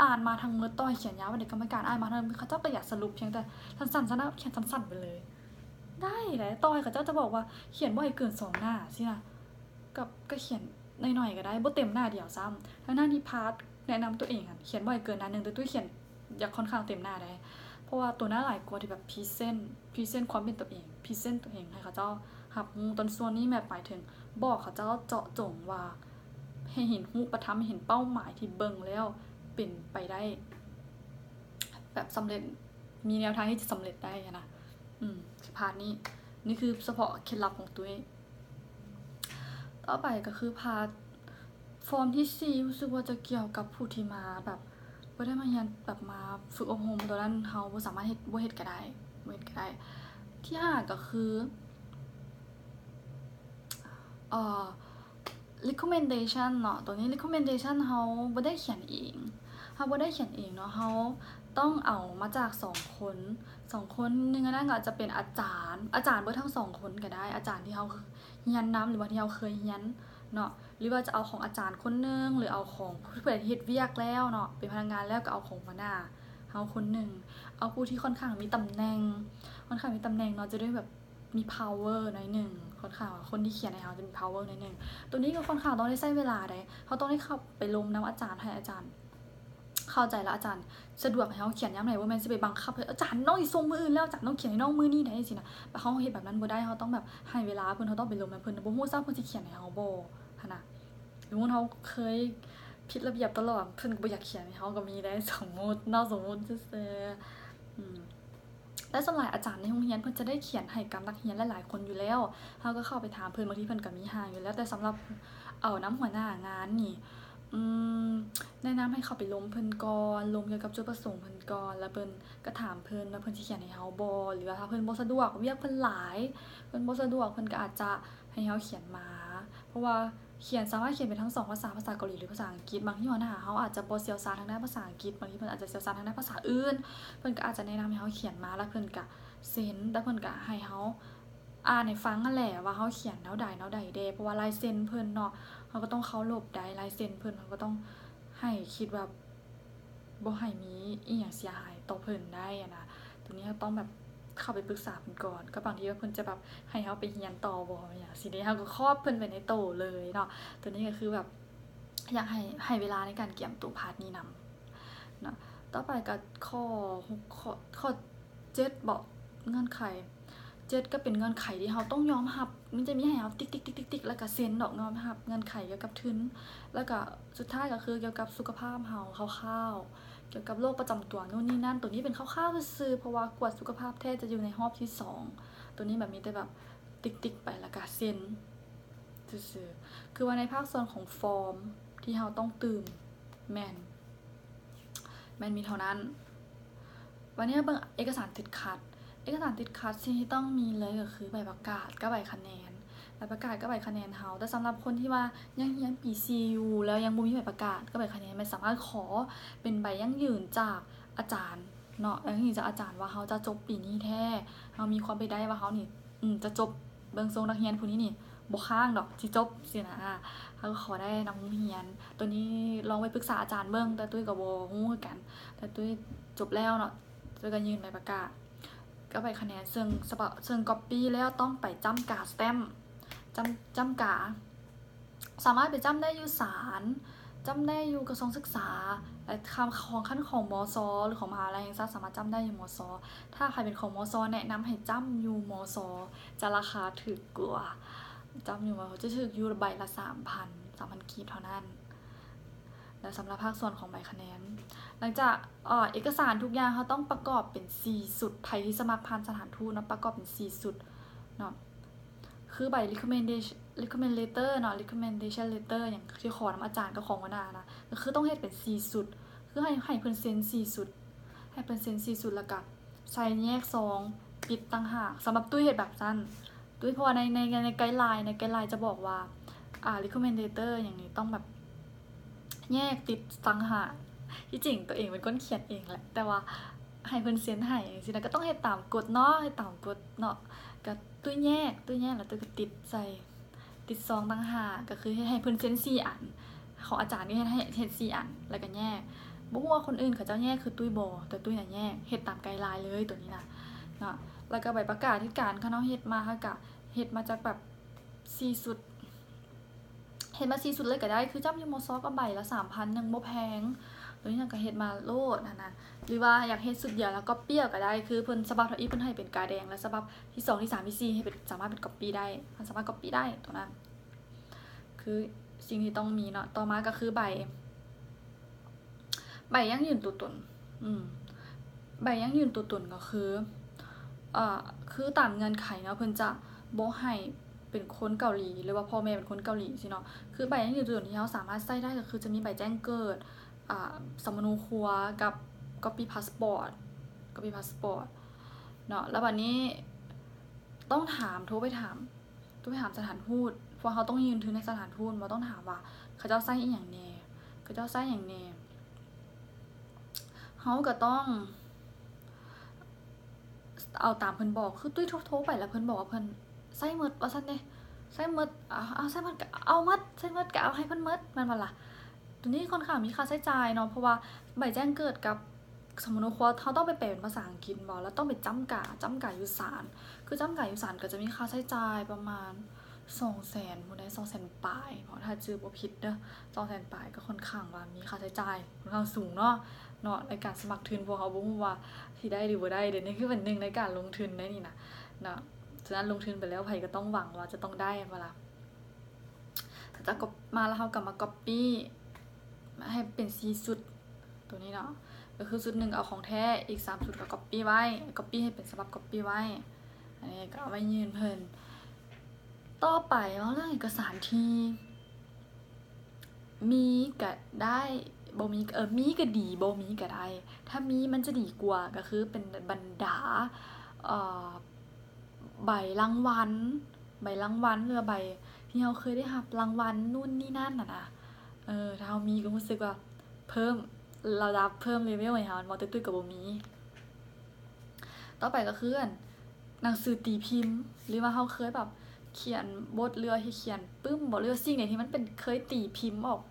อ่านมาทั้งหมดต่อให้เขียนยาววันนี้กรรมการอ่านมาทั้งเขาเจ้าก็อยากสรุปเพียงแต่สั้นๆซะนะเขียนสั้นๆไปเลยได้แหละต่อให้เขาเจ้าจะบอกว่าเขียนบ่ให้เกิน2หน้าสินะก็เขียน หน่อยๆก็ได้บ่เต็มหน้าเดียวซ้ำทั้งหน้าที่พาร์ทแนะนำตัวเองเขียนบ่อยเกินหน้านึงแต่ตุ้ยเขียนอยากค่อนข้างเต็มหน้าได้เพราะว่าตัวหน้าหลายกว่าที่แบบพรีเซนต์ความเป็นตัวเองพรีเซนต์ตัวเองให้เขาเจ้ารับรู้ตอนส่วนนี้แม่หมายถึงบอกเขาเจ้าเจาะจงว่าให้เห็นรูปธรรมเห็นเป้าหมายที่เบิ่งแล้วเป็นไปได้แบบสำเร็จมีแนวทางที่จะสำเร็จได้นะพาร์ทนี้นี่คือเฉพาะเคล็ดลับของตุ้ยต่อไปก็คือพาร์ทฟอร์มที่4รู้สึกว่าจะเกี่ยวกับผู้ที่มาแบบบ่ได้มาเรียนแบบมาฝึกอบรมตอนนั้นเฮาบ่สามารถเฮ็ดก็ได้ที่5ก็คือrecommendation เนาะตัวนี้ recommendation เฮาบ่ได้เขียนเองเนาะเฮาต้องเอามาจาก2คนนึงอันนั้นก็จะเป็นอาจารย์เบิดทั้ง2คนก็ได้อาจารย์ที่เฮาเรียนนำหรือว่าที่เฮาเคยเรียนเนาะหรือว่าจะเอาของอาจารย์คนนึงหรือเอาของผู้ที่เฮ็ดเวียกแล้วเนาะเป็นพนักงานแล้วก็เอาของหัวหน้าเฮาคนนึงเอาผู้ที่ค่อนข้างมีตำแหน่งเนาะจะได้แบบมี power หน่อยนึงค่อนข้างคนที่เขียนให้เฮาจะมี power หน่อยนึงตัวนี้ก็ค่อนข้างต้องได้ใช้เวลาได้เฮาต้องได้เข้าไปลมน้ำอาจารย์ให้อาจารย์เข้าใจแล้วอาจารย์สะดวกให้เฮาเขียนยามไหนบ่แม่นสิไปบังคับอาจารย์น้องสิส่งมื้ออื่นแล้วอาจารย์น้องเขียนให้น้องมื้อนี้ได้จังซี่นะแต่เฮาเฮ็ดแบบนั้นบ่ได้เฮาต้องแบบให้เวลาเพิ่นเฮาต้องไปลมนำเพิ่นบ่ฮู้ซ้ำเพิ่นสิเขียนให้เฮาบ่หั่นน่ะสมมุติเฮาเคยผิดระเบียบตลอดเพิ่นก็บ่อยากเขียนให้เฮาก็มีได้สมมุติซื่อๆแต่ส่วนหลายอาจารย์ในโรงเรียนเพิ่นจะได้เขียนให้กับนักเรียนหลายๆคนอยู่แล้วเฮาก็เข้าไปถามเพิ่นบางทีเพิ่นก็มีให้อยู่แล้วแต่สำหรับเอานำหัวหน้างานนี่แนะนำให้เข้าไปลมเพิ่นก่อนลมเกี่ยวกับจุดประสงค์เพิ่นก่อนแล้วเพิ่นก็ถามเพิ่นว่าเพิ่นสิเขียนให้เฮาบ่หรือว่าถ้าเพิ่นบ่สะดวกเวียกเพิ่นหลายเพิ่นบ่สะดวกเพิ่นก็อาจจะให้เฮาเขียนมาเพราะว่าสามารถเขียนเป็นทั้ง2ภาษาเกาหลีหรือภาษาอังกฤษบางที่หัวหน้าเฮาอาจจะบ่เชี่ยวชาญทางด้านภาษาอังกฤษบางทีเพิ่นอาจจะเชี่ยวชาญทางด้านภาษาอื่นเพิ่นก็อาจจะแนะนำให้เฮาเขียนมาแล้วเพิ่นก็เซ็นแล้วเพิ่นก็ให้เฮาอ่านให้ฟังนั่นแหละว่าเฮาเขียนแนวใดเด้เพราะว่าลายเซ็นเพิ่นเนาะเฮาก็ต้องเคารพได้ลายเซ็นเพิ่นเฮาก็ต้องให้คิดว่าบ่ให้มีอีหยังเสียหายต่อเพิ่นได้นะตรงนี้ต้องแบบเข้าไปปรึกษาเพิ่นก่อนก็บางทีว่าเพิ่นจะแบบให้เฮาไปเรียนต่อบ่อิหยังสิเด้เฮาก็ครอบเพิ่นไว้ในโตเลยเนาะตัวนี้ก็คือแบบอยากให้เวลาในการเตรียมตัวพาร์ทนี้นำเนาะต่อไปก็ข้อ7บอกเงื่อนไข7ก็เป็นเงื่อนไขที่เฮาต้องยอมรับมันจะมีให้เฮาติ๊กๆๆๆแล้วก็เซ็นดอกยอมรับเงื่อนไขเกี่ยวกับทุนแล้วก็สุดท้ายก็คือเกี่ยวกับสุขภาพเฮาคร่าวๆเกี่ยวกับโรคประจำตัวนู่นนี่นั่นตัวนี้เป็นคร่าวๆซื่อๆเพราะว่ากวดสุขภาพแท้จะอยู่ในรอบที่2ตัวนี้แบบมีแต่แบบติ๊กๆไปแล้วก็เซ็นซื่อๆคือว่าในภาคส่วนของฟอร์มที่เฮาต้องตื่มแม่นมีเท่านั้นวันนี้เบิ่งเอกสารติดขัดสิ่งที่ต้องมีเลยก็คือใบประกาศกับใบคะแนนเฮาแต่สำหรับคนที่ว่ายังเรียนปี4อยู่แล้วยังบ่มีใบประกาศกับใบคะแนนมันสามารถขอเป็นใบยั่งยืนจากอาจารย์เนาะยั่งยืนจากอาจารย์ว่าเฮาจะจบปีนี้แท้เฮามีความเป็นได้ว่าเฮานี่จะจบเบิ่งทรงนักเรียนผู้นี้นี่บ่ค้างดอกสิจบสินะเฮาก็ขอได้นำโรงเรียนตัวนี้ลองไปปรึกษาอาจารย์เบิ่งแต่ตุ้ยก็บ่ฮู้คือกันแต่ตุ้ยจบแล้วเนาะตุ้ยก็ยื่นใบประกาศก็ใบคะแนนซึ่งก๊อปปี้แล้วต้องไปจ้ำกาสแตมป์จ้ำกาสามารถไปจ้ำได้อยู่ศาลจ้ำได้อยู่กระทรวงศึกษาและของขั้นของมศหรือของมหาลัยสามารถจ้ำได้อยู่มศถ้าใครเป็นของมศแนะนำให้จ้ำอยู่มศจะราคาถูกกว่าจ้ำอยู่มศจะถูกอยู่ใบละ 3,000 กีบเท่านั้นและสำหรับภาคส่วนของใบคะแนนหลังจากเอกสารทุกอย่างเขาต้องประกอบเป็น4สุดไผที่สมัครผ่านสถานทูตเนาะประกอบเป็น4สุดเนาะคือใบ recommend letter เนาะ recommendation letter อย่างที่ขอนำอาจารย์กับของหัวหน้านะก็คือต้องเฮ็ดเป็น4สุดคือให้เพิ่นเซ็น4สุดให้เพิ่นเซ็น4สุดแล้วก็ใส่แยกซองปิดต่างหากสำหรับตุ้ยเฮ็ดแบบนั้นตุ้ยเพราะว่าในไกด์ไลน์จะบอกว่าrecommend letter อย่างนี้ต้องแบบแยกติดต่างหากที่จริงตัวเองเป็นคนเขียนเองแหละแต่ว่าให้เพิ่นเซ็นให้จังซี่นะก็ต้องเฮ็ดตามกฎเนาะก็ตุ้ยแยกแล้วตุ้ยก็ติดซองต่างหากก็คือให้เพิ่นเซ็น4อันของอาจารย์ก็ให้เฮ็ด4อันแล้วก็แยกบ่ฮู้ว่าคนอื่นเขาเจ้าแยกคือตุ้ยบ่แต่ตุ้ยน่ะแยกเฮ็ดตามไกด์ไลน์เลยตัวนี้นะเนาะแล้วก็ใบประกาศที่การเขาเนาะเฮ็ดมาเขาก็เฮ็ดมาจากแบบ4สุด เฮ็ดมา4สุดเลยก็ได้คือจับอยู่มซก็ใบละ 3,000 นึงบ่แพงตัวนี้ก็เฮ็ดมาโลดนะหรือว่าอยากเฮ็ดสุดเดียวแล้วก็เปรี้ยวก็ได้คือเพิ่นฉบับเท่าอีเพิ่นให้เป็นกาแดงและฉบับที่2ที่3ที่4ให้เป็นสามารถเป็นก๊อปปี้ได้มันสามารถก๊อปปี้ได้ตัวนั้นคือสิ่งที่ต้องมีเนาะต่อมาก็คือใบยั่งยืนตัวตนใบยั่งยืนตัวตนก็คือคือตามเงื่อนไขเนาะเพิ่นจะบ่ให้เป็นคนเกาหลีหรือว่าพ่อแม่เป็นคนเกาหลีสิเนาะคือใบยั่งยืนตัวตนที่เราสามารถใช้ได้ก็คือจะมีใบแจ้งเกิดสมโนครัวกับ copy passport เนาะแล้วบัดนี้ต้องโทรไปถามสถานทูตเพราะเขาต้องยืนถือในสถานทูตบ่ต้องถามว่าเขาเจ้าใช้อีหยังแน่เขาเจ้าใช้หยังแน่เฮาก็ต้องเอาตามเพิ่นบอกคือตุ้ยโทรไปแล้วเพิ่นบอกว่าเพิ่นใช้หมดว่าซั่นเด้ใช้หมดใช้หมดก็เอาหมดใช้หมดก็เอาให้เพิ่นหมดแม่นบ่ล่ะตัวนี้ค่อนข้างมีค่าใช้จ่ายเนาะเพราะว่าใบแจ้งเกิดกับสมโนครัวเขาต้องไปแปลเป็นภาษาอังกฤษบ่แล้วต้องไปจ้ำกาอยู่ศาลคือจ้ำกาอยู่ศาลก็จะมีค่าใช้จ่ายประมาณ 200,000 บ่ได้ 200,000 ปลายเพราะถ้าชื่อบ่ผิดเด้อ 200,000 ปลายก็ค่อนข้างว่ามีค่าใช้จ่ายค่อนข้างสูงเนาะในการสมัครทุนพวกเขาบ่ฮู้ว่าสิได้หรือบ่ได้เดี๋ยวนี้คือเป็นหนึ่งในการลงทุนได้นี่นะเนาะฉะนั้นลงทุนไปแล้วไผก็ต้องหวังว่าจะต้องได้บ่ล่ะถ้าจะก๊อปมาแล้วเฮาก็มาก๊อปปี้ให้เป็น4สุดตัวนี้เนาะก็คือสุด1เอาของแท้อีก3สุดก็ก๊อปปี้ไว้ก๊อปปี้ให้เป็นฉบับก๊อปปี้ไว้อันนี้ก็เอาไว้ยื่นเพิ่นต่อไปเนาะเรื่องเอกสารที่มีก็ได้บ่มีมีก็ดีบ่มีก็ได้ถ้ามีมันจะดีกว่าก็คือเป็นบรรดาใบรางวัลหรือใบที่เราเคยได้รับรางวัลนู่นนี่นั่นน่ะนะถ้าเรามีก็รู้สึกว่าเพิ่มระดับเพิ่มเลเวลให้เราบ่ตื้อๆก็บ่มีต่อไปก็คือหนังสือตีพิมพ์หรือว่าเราเคยแบบเขียนบทเรือที่เขียนปึ้มบ่เรือสิ่งไหนที่มันเป็นเคยตีพิมพ์ออก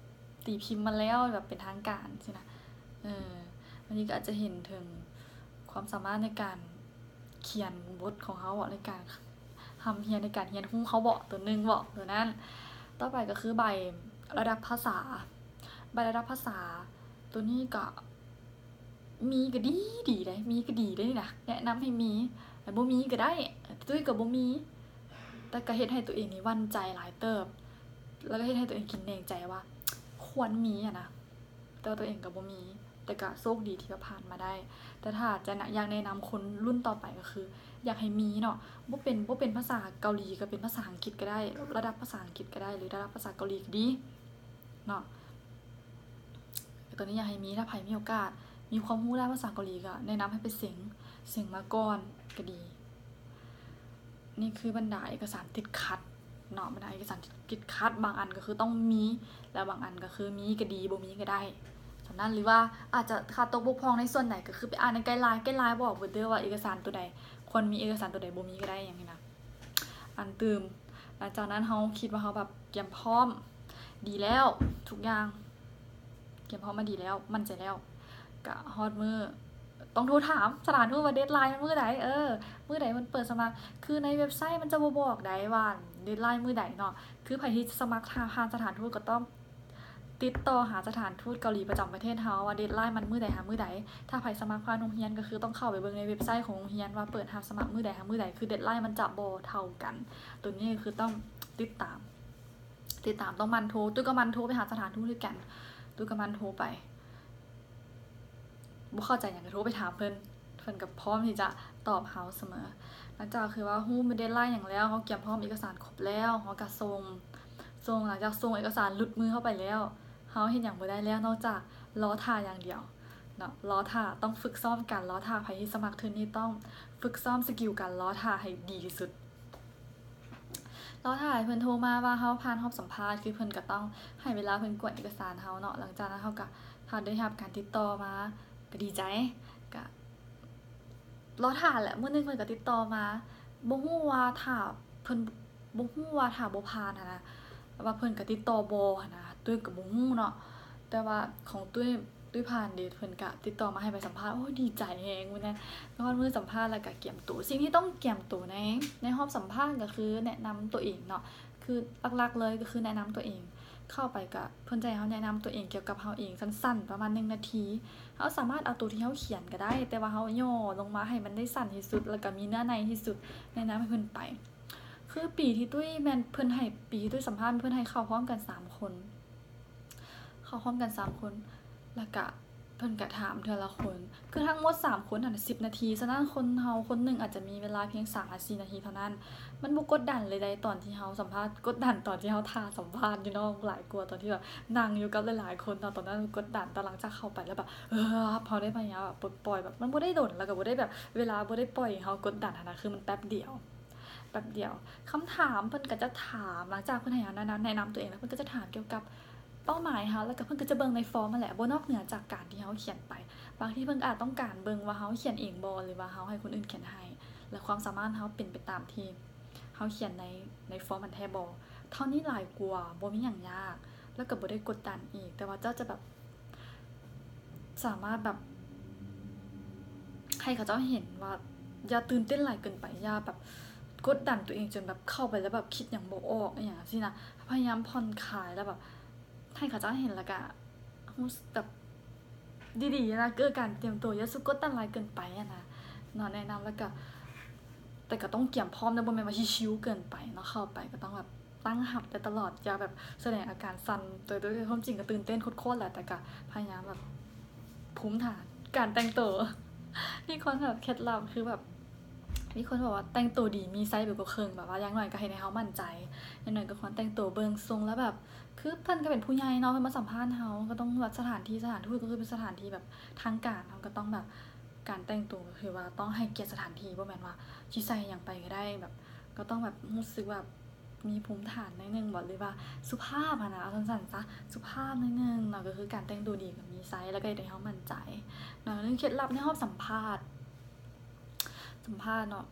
ตีพิมพ์มาแล้วแบบเป็นทางการใช่นะอันนี้ก็อาจจะเห็นถึงความสามารถในการเขียนบทของเขาในการทำเรียนในการเรียนรู้เขาบอกตัวนึงบอกตัวนั้นต่อไปก็คือใบระดับภาษาตัวนี้ก็มีก็ดีได้มีก็ดีได้นี่นะแนะนำให้มีแต่บ่มีก็ได้ตุ้ยก็บ่มีแต่ก็เฮ็ดให้ตัวเองนี่หวั่นใจหลายเติบแล้วก็เฮ็ดให้ตัวเองคิดในใจว่าควรมีอะนะแต่ตัวเองก็บ่มีแต่ก็โชคดีที่ผ่านมาได้แต่ถ้าจะอยากแนะนำคนรุ่นต่อไปก็คืออยากให้มีเนาะบ่เป็นภาษาเกาหลีก็เป็นภาษาอังกฤษก็ได้ระดับภาษาอังกฤษก็ได้หรือระดับภาษาเกาหลีก็ดีเนาะตอนนี้อยากให้มีถ้าใครมีโอกาสมีความรู้ด้านภาษาเกาหลีก็แนะนำให้ไปเสียงมาก่อนก็ดีนี่คือบรรดาเอกสารติดขัดเนาะบรรดาเอกสารติดขัดบางอันก็คือต้องมีแล้วบางอันก็คือมีก็ดีบ่มีก็ได้ฉะนั้นหรือว่าอาจจะขาดตกบกพร่องในส่วนไหนก็คือไปอ่านในไกด์ไลน์บอกไว้เด้อว่าเอกสารตัวใดควรมีเอกสารตัวใดบ่มีก็ได้อย่างนี้นะอันตืมหลังจากนั้นเฮาคิดว่าเฮาแบบเตรียมพร้อมดีแล้วทุกอย่างเตรียมพร้อมมาดีแล้วมั่นใจแล้วก็ฮอดมื้อต้องโทรถามสถานทูตว่าเดดไลน์มื้อใดมื้อใดมันเปิดสมัครคือในเว็บไซต์มันจะบ่บอกได้ว่าเดดไลน์มื้อใดเนาะคือไผที่สมัครทางสถานทูตก็ต้องติดต่อหาสถานทูตเกาหลีประจำประเทศเฮาว่าเดดไลน์มันมื้อใดหามื้อใดถ้าไผสมัครผ่านโรงเรียนก็คือต้องเข้าไปเบิ่งในเว็บไซต์ของโรงเรียนว่าเปิดรับสมัครมื้อใดหามื้อใดคือเดดไลน์มันจะบ่เท่ากันตัวนี้คือต้องติดตามต้องมันโทรตุ้ยก็มันโทรไปหาสถานทูตด้วยกันตุ้ยก็มันโทรไปบ่เข้าใจหยังก็โทรไปถามเพิ่นก็พร้อมที่จะตอบเฮาเสมอหลังจากคือว่าฮู้มีเดดไลน์หยังแล้วเฮาเตรียมพร้อมเอกสารครบแล้วเฮาก็ส่งหลังจากส่งเอกสารหลุดมือเข้าไปแล้วเฮาเฮ็ดหยังบ่ได้แล้วนอกจากรอท่าอย่างเดียวเนาะรอท่าต้องฝึกซ้อมการรอท่าไผที่สมัครเทื่อนี้ต้องฝึกซ้อมสกิลการรอท่าให้ดีที่สุดรอท่าให้เพิ่นโทรมาว่าเฮาผ่านรอบสัมภาษณ์คือเพิ่นก็ต้องให้เวลาเพิ่นกวดเอกสารเฮาเนาะหลังจากนั้นเฮาก็ถ้าได้รับการติดต่อมาก็ดีใจก็รอท่าแหละมื้อนึงเพิ่นก็ติดต่อมาบ่ฮู้ว่าถ้าเพิ่นบ่ฮู้ว่าถ้าบ่ผ่านนะว่าเพิ่นก็ติดต่อบ่นะตุ้ยก็บ่ฮู้เนาะแต่ว่าของตุ้ยผ่านเดทเพิ่นก็ติดต่อมาให้ไปสัมภาษณ์โอ้ดีใจแฮงมื้อนั้นตอนมื้อสัมภาษณ์แล้วก็เตรียมตัวสิ่งที่ต้องเตรียมตัวในรอบสัมภาษณ์ก็คือแนะนำตัวเองเนาะคือหลักๆเลยก็คือแนะนำตัวเอง เข้าไปก็เพิ่นจะให้เฮาแนะนำตัวเองเกี่ยวกับเฮาเองสั้นๆประมาณ1นาทีเฮาสามารถเอาตัวที่เฮาเขียนก็ได้แต่ว่าเฮาย่อลงมาให้มันได้สั้นที่สุดแล้วก็มีเนื้อในที่สุดแนะนำให้เพิ่นไปคือปีที่ตุ้ยแม่นเพิ่นให้ปีที่ตุ้ยสัมภาษณ์เพิ่นให้เข้าพร้อมกัน3คนเข้าพร้อมกัน3คนแล้วก็เพิ่นก็ถามเทื่อละคนคือทั้งหมด3คนน่ะ10นาทีฉะนั้นคนเฮาคนนึงอาจจะมีเวลาเพียง3-4นาทีเท่านั้นมันบ่กดดันเลยได้ตอนที่เฮาสัมภาษณ์กดดันตอนที่เฮาท่าสัมภาษณ์อยู่เนาะหลายกว่าตอนที่แบบนั่งอยู่กับหลายๆคนตอนนั้นกดดันแต่หลังจากเข้าไปแล้วแบบพอได้พยายามแบบปลดปล่อยแบบมันบ่ได้โดนแล้วก็บ่ได้แบบเวลาบ่ได้ปล่อยให้เฮากดดันนะคือมันแป๊บเดียวคำถามเพิ่นก็จะถามหลังจากเพิ่นให้เฮาแนะนำตัวเองแล้วเพิ่นก็จะถามเกี่ยวกับเป้าหมายเฮาแล้วก็เพิ่นก็จะเบิ่งในฟอร์มนั่นแหละบ่นอกเหนือจากการที่เฮาเขียนไปบางทีเพิ่นอาจต้องการเบิ่งว่าเฮาเขียนเองบ่หรือว่าเฮาให้คนอื่นเขียนให้และความสามารถเฮาเป็นไปตามที่เฮาเขียนในฟอร์มมันแท้บ่เท่านี้หลายกว่าบ่มีหยังยากแล้วก็บ่ได้กดดันอีกแต่ว่าเจ้าจะแบบสามารถแบบให้เขาเจ้าเห็นว่าอย่าตื่นเต้นหลายเกินไปอย่าแบบกดดันตัวเองจนแบบเข้าไปแล้วแบบคิดหยังบ่ออกอหยังจังซี่นะพยายามผ่อนคลายแล้วแบบให้เขาเจ้าเห็นแล้วก็รู้สึกแบบดีๆนะการเตรียมตัวอย่าสุกดดันหลายเกินไปอะนะเนาะแนะนำแล้วก็แต่ก็ต้องเตรียมพร้อมนะบ่แม่นว่าชิวๆเกินไปเนาะเข้าไปก็ต้องแบบตั้งรับได้ตลอดอย่าแบบแสดงอาการสั่นโดยความจริงก็ตื่นเต้นโคตรๆแหละแต่ก็พยายามแบบภูมิฐานการแต่งตัวมีคนแบบเคล็ดลับคือแบบมีคนบอกว่าแต่งตัวดีมีไซส์แบบก็เคิงแบบว่าอย่างน้อยก็ให้ในเฮามั่นใจอย่างน้อยก็ควรแต่งตัวเบิ่งทรงแล้วแบบคือเพิ่นก็เป็นผู้ใหญ่เนาะเพิ่นมาสัมภาษณ์เฮาก็ต้องแบบสถานที่ก็คือเป็นสถานที่แบบทางการเฮาก็ต้องแบบการแต่งตัวก็คือว่าต้องให้เกียรติสถานที่บ่แม่นว่าสิใส่หยังไปก็ได้แบบก็ต้องแบบรู้สึกแบบมีภูมิฐานหน่อยนึงบอกเลยว่าสุภาพอะนะเอาสั้นๆซะสุภาพหน่อยนึงเนาะก็คือการแต่งตัวดีกับมีไซส์แล้วก็ให้เฮามั่นใจเนาะเรื่องเคล็ดลับในห้องสัมภาษณ์เนาะ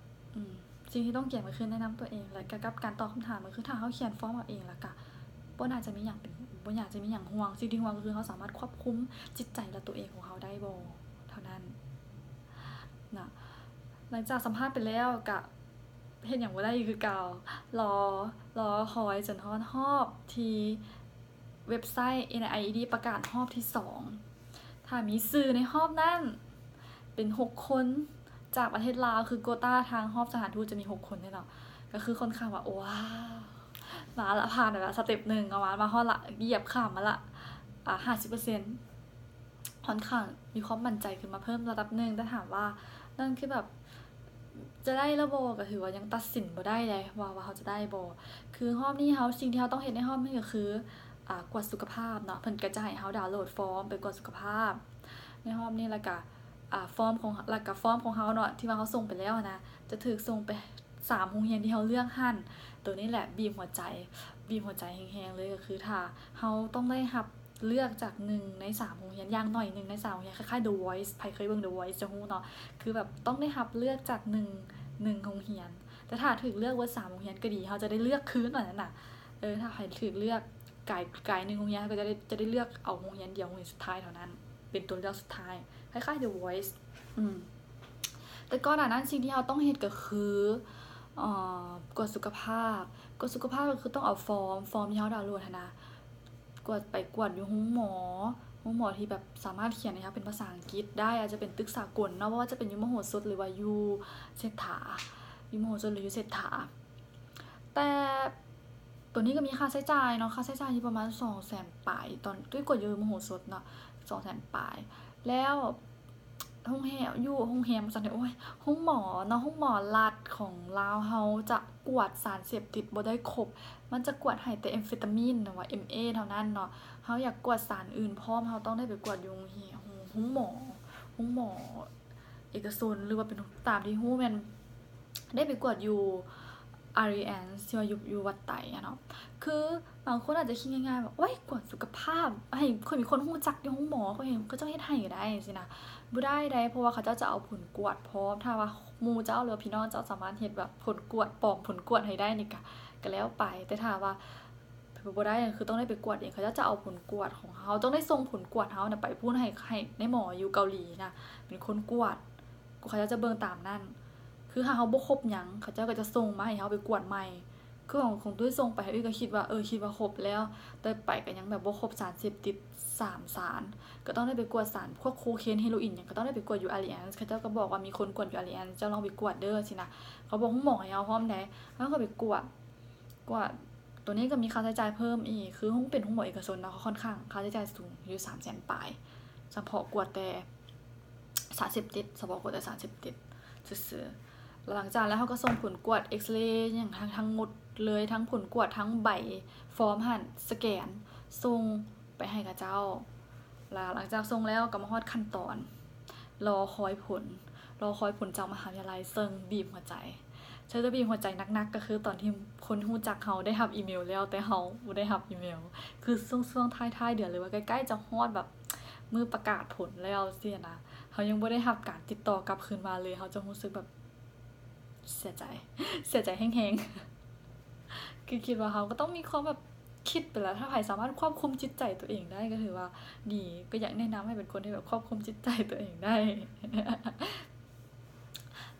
สิ่งที่ต้องเขียนก็คือแนะนำตัวเองแล้วก็กับการตอบคำถามก็คือถ้าเฮาเขียนฟอร์มเอาเองแล้วก็บ่น่าจะมีหยังเป็นบ่อยากจะมีหยังห่วงสิ่งที่ห่วงก็คือเฮาสามารถควบคุมจิตใจและตัวเองของเฮาได้บ่เท่านั้นนะหลังจากสัมภาษณ์ไปแล้วก็เฮ็ดหยังบ่ได้อีกคือเก่ารอคอยจนฮอดรอบที่เว็บไซต์ NID ประกาศรอบที่2ถ้ามีสื่อในรอบนั้นเป็น6คนจากประเทศลาวคือโควตาทางรอบสถานทูตจะมี6คนแน่เนาะก็คือค่อนข้างว่าว้าวมาละผ่านไปละสเต็ป1เอามาฮอดละเหยียบข้ามมาละ50%ค่อนข้างมีความมั่นใจขึ้นมาเพิ่มระดับนึงแต่ถามว่านั่นคือแบบจะได้ระบบก็ถือว่ายังตัดสินบ่ได้เลยว่าเขาจะได้บ่คือรอบนี้เฮาสิ่งที่เฮาต้องเฮ็ดในรอบนี้ก็คือกวดสุขภาพเนาะเพิ่นก็จะให้เฮาดาวน์โหลดฟอร์มไปกวดสุขภาพในรอบนี้แล้วก็ฟอร์มของเฮาเนาะที่ว่าเฮาส่งไปแล้วนะจะถูกส่งไป3โรงเรียนที่เฮาเลือกหั่นตัวนี้แหละบีบหัวใจแฮงๆเลยก็คือถ้าเฮาต้องได้รับเลือกจาก1ใน3โรงเรียนอย่างน้อย1ใน3โรงเรียนคล้ายๆ The Voice ใครเคยเบิ่ง The Voice จะรู้เนาะคือแบบต้องได้รับเลือกจาก1โรงเรียนแต่ถ้าถูกเลือกว่า3โรงเรียนก็ดีเฮาจะได้เลือกคืนว่านั้นน่ะถ้าใครถูกเลือกไกล1โรงเรียนก็จะได้เลือกเอาโรงเรียนเดียวโรงเรียนสุดท้ายเท่านั้นเป็นตัวเลือกสุดท้ายคล้ายๆ The Voice แต่ก่อนหน้านั้นสิ่งที่เราต้องเฮ็ดก็คือกวดสุขภาพก็คือต้องเอาฟอร์มที่เราดาวน์โหลดนะไปกวดอยู่ห้องหมอที่แบบสามารถเขียนนะคะเป็นภาษาอังกฤษได้อาจจะเป็นตึกสากลเนาะว่าจะเป็นอยู่มโหสถหรือว่าอยู่เศรษฐาอยู่มโหสถหรืออยู่เศรษฐาแต่ตัวนี้ก็มีค่าใช้จ่ายเนาะค่าใช้จ่ายอยู่ประมาณ 200,000 ปลายตอนตุ้ยกดอยู่มโหสถเนาะ 200,000 ปลายแล้วห้องแฮมอยู่ห้องแฮมซั่นเด้อโอ้ยห้องหมอเนาะห้องหมอรัฐของลาวเฮาจะกวดสารเสพติดบ่ได้ครบมันจะกวดให้แต่แอมเฟตามีนหรือว่า MA เท่านั้นเนาะเฮาอยากกวดสารอื่นพร้อมเฮาต้องได้ไปกวดอยู่ห้องหมอเอกชนหรือว่าเป็นตามที่ฮู้แม่นได้ไปกวดอยู่ REN ที่ว่าอยู่วัดไตอะเนาะคือบางคนอาจจะคิดง่ายๆแบบโอ๊ยกวดสุขภาพให้คนมีคนรู้จักอยู่ห้องหมอเขาเห็นเขาเจ้าเฮ็ดให้ก็ได้สินะบ่ได้เพราะว่าเขาเจ้าจะเอาผลกวดพร้อมถ้าว่าหมู่เจ้าหรือพี่น้องเจ้าสามารถเฮ็ดแบบผลกวดปลอมผลกวดให้ได้นี่ก็แล้วไปแต่ถ้าว่าบ่ได้คือต้องได้ไปกวดเองเขาจะเอาผลกวดของเขาต้องได้ส่งผลกวดเขาน่ะไปพูดให้ในหมออยู่เกาหลีนะเป็นคนกวดเขาจะเบิ่งตามนั้นคือถ้าเขาบ่ครบหยังเขาเจ้าก็จะส่งมาให้เขาไปกวดใหม่ คือของตุ้ยส่งไปให้อุ้ยก็คิดว่าคิดว่าครบแล้วแต่ไปก็ยังแบบบ่ครบสารเสพติด3สารก็ต้องได้ไปกวดสารพวกโคเคนเฮโรอีนหยังก็ต้องได้ไปกวดอยู่อารีแอนซ์เขาเจ้าก็บอกว่ามีคนกวดอยู่อารีแอนซ์เจ้าลองไปกวดเด้อสินะเขาบอกหมอให้เอาพร้อมได้แล้วก็ไปกวดตัวนี้ก็มีค่าใช้จ่ายเพิ่มอีกคือห้องเป็นห้องหมอเอกชนเนาะเขาค่อนข้างค่าใช้จ่ายสูงอยู่300,000ปลายเฉพาะกวดแต่สารเสพติดเฉพาะกวดแต่สารเสพติดซื่อๆหลังจากแล้วเขาก็ส่งผลกวดเอ็กซเรย์อย่างทั้งหมดเลยทั้งผลกวดทั้งใบฟอร์มหั่นสแกนส่งไปให้กับเจ้าแล้วหลังจากส่งแล้วก็มาฮอดขั้นตอนรอคอยผลจากมหาวิทยาลัยซึ่งบีบหัวใจเธอจะบีบหัวใจนักๆก็คือตอนที่คนรู้จักเขาได้รับอีเมลแล้วแต่เขาบ่ได้รับอีเมลคือช่วงท้ายๆเดือนเลยว่าใกล้ๆจะฮอดแบบมือประกาศผลแล้วเสียนะเขายังบ่ได้รับการติดต่อกลับคืนมาเลยเขาจะรู้สึกแบบเสียใจแห้งๆคือคิดว่าเขาก็ต้องมีความแบบคิดไปแล้วถ้าใครสามารถควบคุมจิตใจตัวเองได้ก็ถือว่าดีก็อยากแนะนำให้เป็นคนที่แบบควบคุมจิตใจตัวเองได้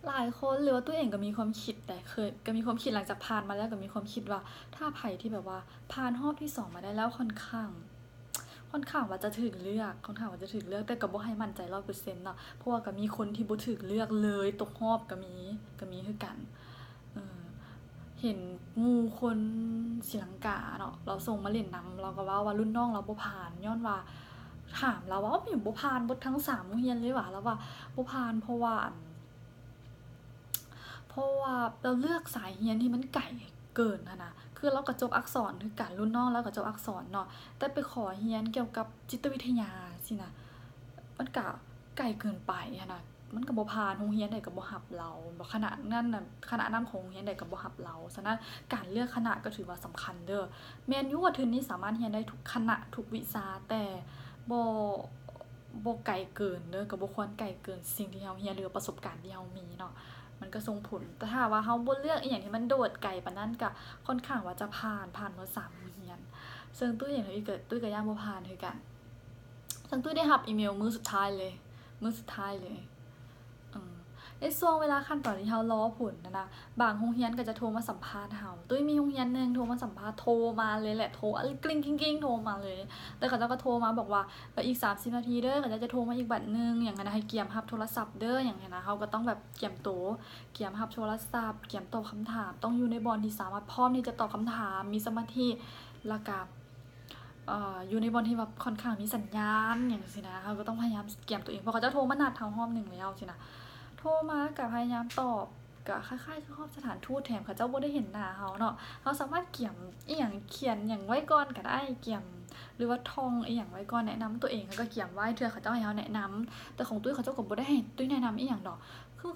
หลายคนหรือว่าตัวเองก็มีความคิดแต่เคยก็มีความคิดหลังจากผ่านมาแล้วก็มีความคิดว่าถ้าไผที่แบบว่าผ่านรอบที่2มาได้แล้วค่อนข้างว่าจะถูกเลือกแต่ก็บ่ให้มั่นใจ100%เนาะเพราะว่าก็มีคนที่บ่ถูกเลือกเลยตกรอบก็มีคือกันเออเห็นหมู่คนศรีลังกาเนาะเราส่งมาเล่นนำเราก็ว่ารุ่นน้องเราบ่ผ่านย้อนว่าถามเราว่าเป็นหยังบ่ผ่านเบิดทั้ง3โรงเรียนเลยว่ะแล้วว่าบ่ผ่านเพราะว่าเราเลือกสายเรียนที่มันไกลเกินหั้นนะคือเราก็จบอักษรคือกันรุ่นน้องเราก็จบอักษรเนาะแต่ไปขอเรียนเกี่ยวกับจิตวิทยาสินะมันก็ไกลเกินไปหั้นนะมันก็บ่ผ่านโรงเรียนใดก็บ่รับเราบ่คณะนั้นน่ะคณะนำของโรงเรียนใดก็บ่รับเราฉะนั้นการเลือกคณะก็ถือว่าสำคัญเด้อแม่นอยู่ว่าเทอมนี้สามารถเรียนได้ทุกคณะทุกวิชาแต่บ่บ่ไกลเกินเด้อก็บ่ควรไกลเกินสิ่งที่เราเรียนหรือประสบการณ์ที่เรามีเนาะ มันก็ส่งผลแต่ถ้าว่าเราบ่เลือกอีหยังที่มันโดดไกลปานนั้นก็ค่อนข้างว่าจะผ่านหมด3โรงเรียนซึ่งตุ้ยอย่างที่เกิดตุ้ยก็ยังบ่ผ่านคือกันซึ่งตุ้ยได้รับอีเมลมื้อสุดท้ายเลยเออในช่วงเวลาขั้นตอนที่เรารอผลนะบางโรงเรียนก็จะโทรมาสัมภาษณ์เราตุ้ยมีโรงเรียนนึงโทรมาสัมภาษณ์โทรมาเลยแหละโทรกลิ้งๆๆโทรมาเลยแต่เขาเจ้าก็โทรมาบอกว่าอีก30นาทีเด้อเขาจะโทรมาอีกบัดนึงอย่างนั้นให้เตรียมรับโทรศัพท์เด้ออย่างนั้นนะเราก็ต้องแบบเตรียมตัวเตรียมรับโทรศัพท์เตรียมตอบคำถามต้องอยู่ในบอลที่สามารถพร้อมที่จะตอบคำถามมีสมาธิแล้วก็อยู่ในบอนที่แบบค่อนข้างมีสัญญาณอย่างสินะเราก็ต้องพยายามเกี่ยมตัวเองเพราะเขาจะโทรมานัดทางห้องหนึ่งแล้วสินะโทรมากับพยายามตอบกับคล้ายๆคือสถานทูตแถมเขาเจ้าบ่ได้เห็นหน้าเขาเนาะเราสามารถเกี่ยมอีหยังเขียนอย่างไว้ก่อนก็ได้เกี่ยมหรือว่าท่องอีหยังไว้ก่อนแนะนำตัวเองแล้วก็เกี่ยมไว้เทื่อเขาเจ้าให้เราแนะนำแต่ของตุ้ยเขาเจ้าก็บ่ได้ให้ตุ้ยแนะนำอีหยังดอก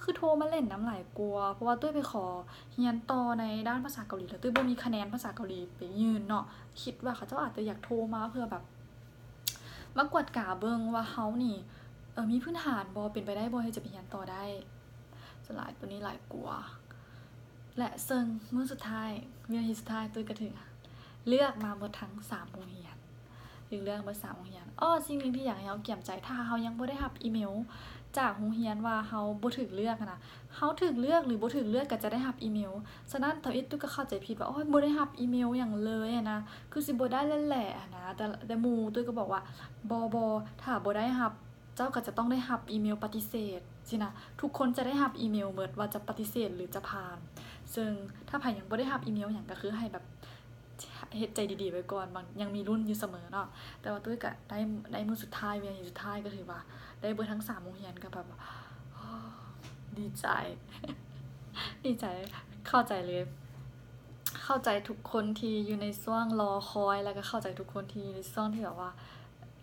คือโทรมาเล่นน้ำหลายกลัวเพราะว่าตุ้ยไปขอเรียนต่อในด้านภาษาเกาหลีแล้วตุ้ยบ่มีคะแนนภาษาเกาหลีไปยื่นเนาะคิดว่าเขาเจ้าอาจจะอยากโทรมาเพื่อแบบมากวดกาเบิ่งว่าเฮานี่มีพื้นฐานบ่เป็นไปได้บ่ที่จะไปเรียนต่อได้สลายตัวนี้หลายกลัวและซึ่งมื้อสุดท้ายวินาทีสุดท้ายตุ้ยก็ถึงเลือกมาหมดทั้ง3โรงเรียนเลือกมา3โรงเรียนสิ่งหนึ่งที่อยากให้เราเกี่ยมใจถ้าเรายังบ่ได้รับอีเมลจากโรงเรียนว่าเราบ่ถูกเลือกนะเราถูกเลือกหรือบ่ถูกเลือกก็จะได้รับอีเมลฉะนั้นตอนนี้ตุ้ยก็เข้าใจผิดว่าบ่ได้รับอีเมลหยังเลยนะคือสิบ่ได้แหละนะแต่หมู่ตุ้ยก็บอกว่าบ่ถ้าบ่ได้รับเจ้าก็จะต้องได้รับอีเมลปฏิเสธสินะทุกคนจะได้รับอีเมลหมดว่าจะปฏิเสธหรือจะผ่านซึ่งถ้าไผยังบ่ได้รับอีเมลหยังก็คือให้แบบเฮ็ดใจดีๆไว้ก่อนบางยังมีรุ่นอยู่เสมอเนาะแต่ว่าตุ้ยก็ได้มื้อสุดท้ายวินาทีสุดท้ายก็ถือว่าได้เบิดทั้ง3โรงเรียนก็แบบดีใจดีใจเข้าใจเลยเข้าใจทุกคนที่อยู่ในช่วงรอคอยแล้วก็เข้าใจทุกคนที่อยู่ในช่วงที่แบบว่า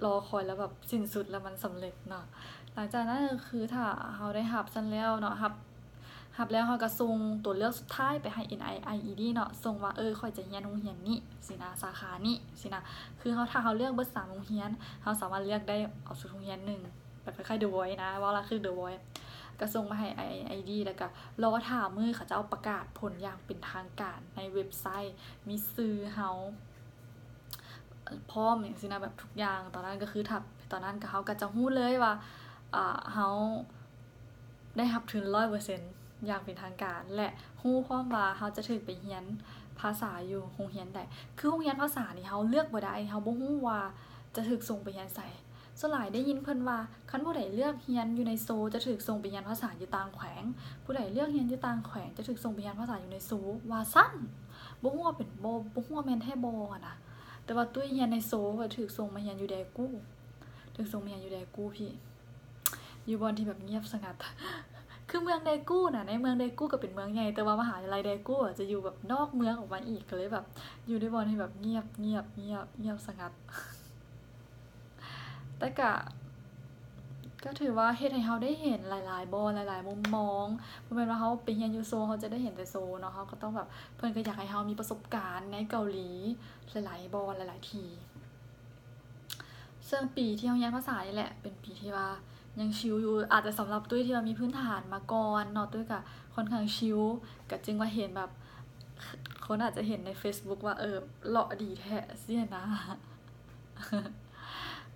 รอคอยแล้วแบบสิ้นสุดแล้วมันสำเร็จเนาะหลังจากนั้นก็คือถ้าเราได้รับซั่นแล้วเนาะรับแล้วเราก็ส่งตัวเลือกสุดท้ายไปให้ NIED เนาะส่งว่าข้อยจะเรียนโรงเรียนนี้สินะสาขานี้สินะคือถ้าเราเลือกเบิด3โรงเรียนเราสามารถเลือกได้เอาสุดโรงเรียนนึงแบบคล้ายๆ The Voice นะว่าละคือ The Voice ก็ส่งมาให้ NIED แล้วก็รอท่ามื้อเขาจะเอาประกาศผลอย่างเป็นทางการในเว็บไซต์มีชื่อเราพร้อมอย่างสินะแบบทุกอย่างตอนนั้นก็คือตอนนั้นก็เขาก็จะฮู้เลยว่าเราได้รับทุน 100% อย่างเป็นทางการและฮู้พร้อมว่าเราจะถูกไปเรียน ภาษาอยู่โรงเรียนใดคือโรงเรียนภาษานี่เฮาเลือกบ่ได้เฮาบ่ฮู้ว่าจะถูกส่งไปเรียนไสส่วนหลายได้ยินเพิ่นว่าคันผู้ใดเลือกเรียนอยู่ในโซลจะถูกส่งไปเรียนภาษาอยู่ต่างแขวงผู้ใดเลือกเรียนอยู่ต่างแขวงจะถูกส่งไปเรียนภาษาอยู่ในโซลว่าซั่นบ่ฮู้ว่าเป็นบ่ฮู้ว่าแม่นแท้บ่นะแต่ว่าตุ้ยเรียนในโซลก็ถูกส่งมาเรียนอยู่แดกูถูกส่งมาเรียนอยู่แดกูพี่อยู่บอนที่แบบเงียบสงัดคือเมืองไดกูน่ะในเมืองไดกูก็เป็นเมืองใหญ่แต่ว่ามหาวิทยาลัยไดกูจะอยู่แบบนอกเมืองออกมาอีกก็เลยแบบอยู่ในบอนที่แบบเงียบสงัดแต่ก็ถือว่าเฮ็ดให้เฮาได้เห็นหลายๆบอนหลายๆมุมมองบ่แม่นว่าเฮาไปเรียนอยู่โซลเฮาจะได้เห็นแต่โซลเนาะเฮาก็ต้องแบบเพิ่นก็อยากให้เฮามีประสบการณ์ในเกาหลีหลายๆบอนหลายๆที่ซึ่งปีที่เฮาเรียนภาษานี่แหละเป็นปีที่ว่ายังชิลอยู่อาจจะสำหรับตุ้ยที่ว่ามีพื้นฐานมาก่อนเนาะตุ้ยก็ค่อนข้างชิลก็จึงว่าเห็นแบบคนอาจจะเห็นใน Facebook ว่าเลาะดีแท้ซี่นะ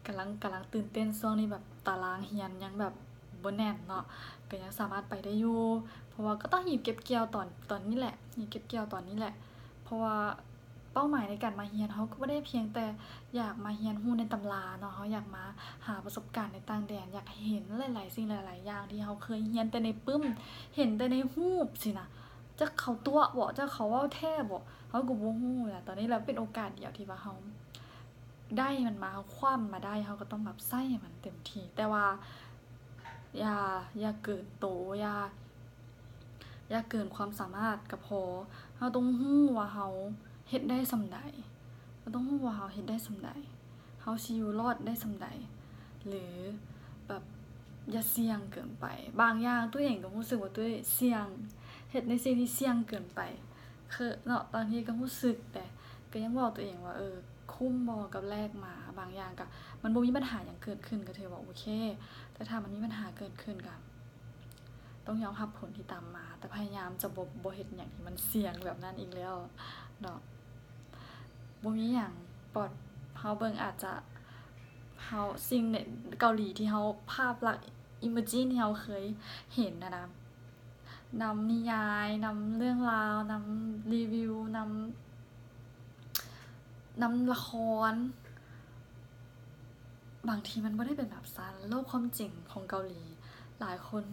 กำลังตื่นเต้นช่วงนี้แบบตารางเรียนยังแบบบ่แน่นเนาะก็ยังสามารถไปได้อยู่เพราะว่าก็ต้องหีบเก็บเกี่ยวตอนนี้แหละหีบเก็บเกี่ยวตอนนี้แหละเพราะว่าเป้าหมายในการมาเรียนเฮาก็บ่ได้เพียงแต่อยากมาเรียนรู้ในตำราเนาะเฮาอยากมาหาประสบการณ์ในต่างแดนอยากเห็นหลายๆสิ่งหลายๆอย่างที่เฮาเคยเรียนแต่ในปึ้มเห็นแต่ในรูปสินะจักเขาตัวบ่จักเขาเว้าแท้บ่เฮาก็บ่รู้ล่ะตอนนี้แล้วเป็นโอกาสเดียวที่ว่าเฮาได้มันมาเฮาคว้ามาได้เฮาก็ต้องแบบใช้ให้มันเต็มที่แต่ว่าอย่าเกินโตอย่าเกินความสามารถก็พอเฮาต้องรู้ว่าเฮาเฮ็ดได้ส่ำใดเราต้องรู้ว่าเฮาเฮ็ดได้ส่ำใดเฮาสิอยู่รอดได้ส่ำใดหรือแบบอย่าเสี่ยงเกินไปบางอย่างตัวเองก็รู้สึกว่าตัวเองเสี่ยงเฮ็ดในสิ่งที่เสี่ยงเกินไปคือเนาะบางทีก็รู้สึกแต่ก็ยังบอกตัวเองว่าคุ้มบ่กับแลกมาบางอย่างก็มันบ่มีปัญหาหยังเกิดขึ้นก็ถือว่าโอเคแต่ถ้ามันมีปัญหาเกิดขึ้นก็ต้องยอมรับผลที่ตามมาแต่พยายามจะบ่เฮ็ดหยังที่มันเสี่ยงแบบนั้นอีกแล้วเนาะบ่มีหยังปลอดเฮาเบิ่งอาจจะเฮาสิ่งในเกาหลีที่เฮาภาพลักษณ์ imagine ที่เฮาเคยเห็นนะนำนิยายนำเรื่องราวนำรีวิวนำละครบางทีมันบ่ได้เป็นแบบซั้นโลกความจริงของเกาหลีหลายคน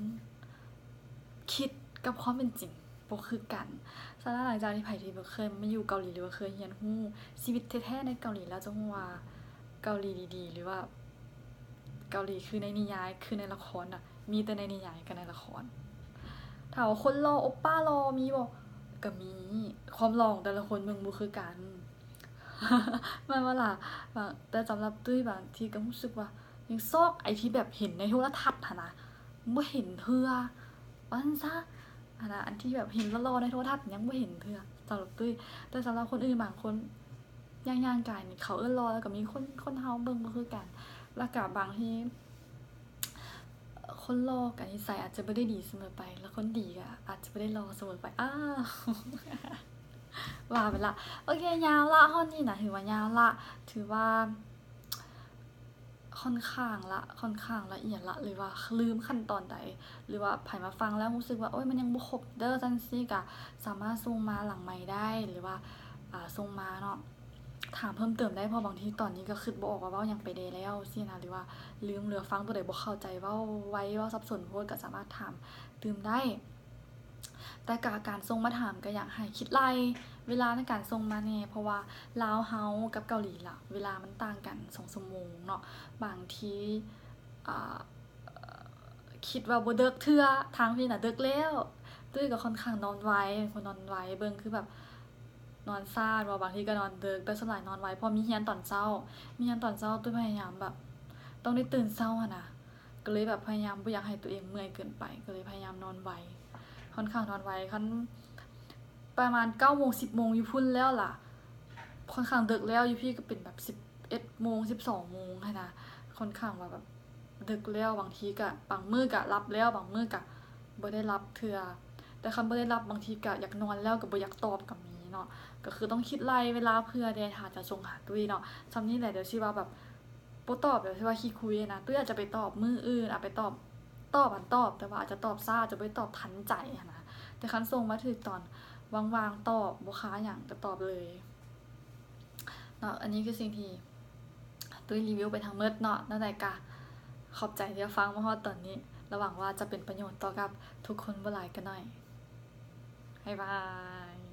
คิดกับความเป็นจริงบ่คือกันฉะนั้นหลังจากที่ไผที่บ่เคยมาอยู่เกาหลีหรือว่าเคยเรียนรู้ชีวิตแท้ๆในเกาหลีแล้วจะรู้ว่าเกาหลีดีๆหรือว่าเกาหลีคือในนิยายคือในละครน่ะมีแต่ในนิยายกับในละครถามว่าคนหล่อโอปป้าหล่อมีบ่ก็มีความหล่อของแต่ละคนเบิ่งบ่คือกันแม่นบ่ล่ะแต่สำหรับตุ้ยบางทีก็รู้สึกว่ายังซอกไอ้ที่แบบเห็นในโทรทัศน์หั่นน่ะบ่เห็นเทื่อว่าซั่นซะอันที่แบบเห็นหล่อๆในโทรทัศน์ยังบ่เห็นเทื่อสำหรับตุ้ยแต่สำหรับคนอื่นบางคนย่างๆกายนี่เขาหล่อแล้วก็มีคนเฮาเบิ่งบ่คือกันแล้วก็บางทีคนหล่อกับนิสัยอาจจะบ่ได้ดีเสมอไปแล้วคนดีก็อาจจะบ่ได้หล่อเสมอไปว่าไปละโอเคยาวละข้อนี้นะถือว่ายาวละถือว่าค่อนข้างละเอียดละหรือว่าลืมขั้นตอนใดหรือว่าไผมาฟังแล้วรู้สึกว่าโอ๊ยมันยังบ่ครบเด้อจังซี่ก็สามารถส่งมาหลังไมค์ได้หรือว่าส่งมาเนาะถามเพิ่มเติมได้เพราะบางทีตอนนี้ก็คิดบ่ออกว่าเว้าหยังไปได้แล้วซี้นะหรือว่าลืมหรือฟังตัวใดบ่เข้าใจเว้าไว้เว้าสับสนโพดก็สามารถถามเติมได้แต่การส่งมาถามก็อยากให้คิดไล่เวลาในการส่งมาแน่เพราะว่าลาวเฮากับเกาหลีล่ะเวลามันต่างกัน2 ชั่วโมงเนาะบางทีคิดว่าบ่เดึกเทื่อทางพี่น่ะดึกแล้วตุ้ยก็ค่อนข้างนอนไวคนนอนไวเบิ่งคือแบบนอนซ่าว่าบางทีก็นอนดึกแต่ส่วนใหญ่นอนไวเพราะมีเรียนตอนเช้าตุ้ยพยายามแบบต้องได้ตื่นเช้าอะนะก็เลยแบบพยายามบ่อยากให้ตัวเองเมื่อยเกินไปก็เลยพยายามนอนไวค่อนข้างนอนไวคันประมาณ 9 โมง 10 โมงอยู่พุ่นแล้วล่ะค่อนข้างดึกแล้วอยู่พี่ก็เป็นแบบ11 โมง 12 โมงหั้นนะค่อนข้างว่าแบบดึกแล้วบางทีก็บางมื้อก็หลับแล้วบางมื้อก็บ่ได้หลับเทื่อแต่คันบ่ได้หลับบางทีก็อยากนอนแล้วก็บ่อยากตอบก็มีเนาะก็คือต้องคิดไล่เวลาเผื่อเดถ้าจะส่งหาตุ้ยเนาะส่ำนี้แหละเดี๋ยวสิว่าแบบบ่ตอบเดี๋ยวสิว่าขี้คุยนะตุ้ยอาจจะไปตอบมื้ออื่นไปตอบแต่ว่าอาจจะตอบช้าจะบ่ได้ตอบทันใจหั้นนะแต่คันส่งมาถึกตอน ว่างๆตอบบ่ค้าหยังก็ตอบเลยเนาะอันนี้คือสิ่งที่ตุ้ยรีวิวไปทั้งหมดเนาะนั่นแหละกะขอบใจที่ฟังมาฮอดตอนนี้ระหวังว่าจะเป็นประโยชน์ต่อกับทุกคนบ่หลายก็น้อยบ๊ายบาย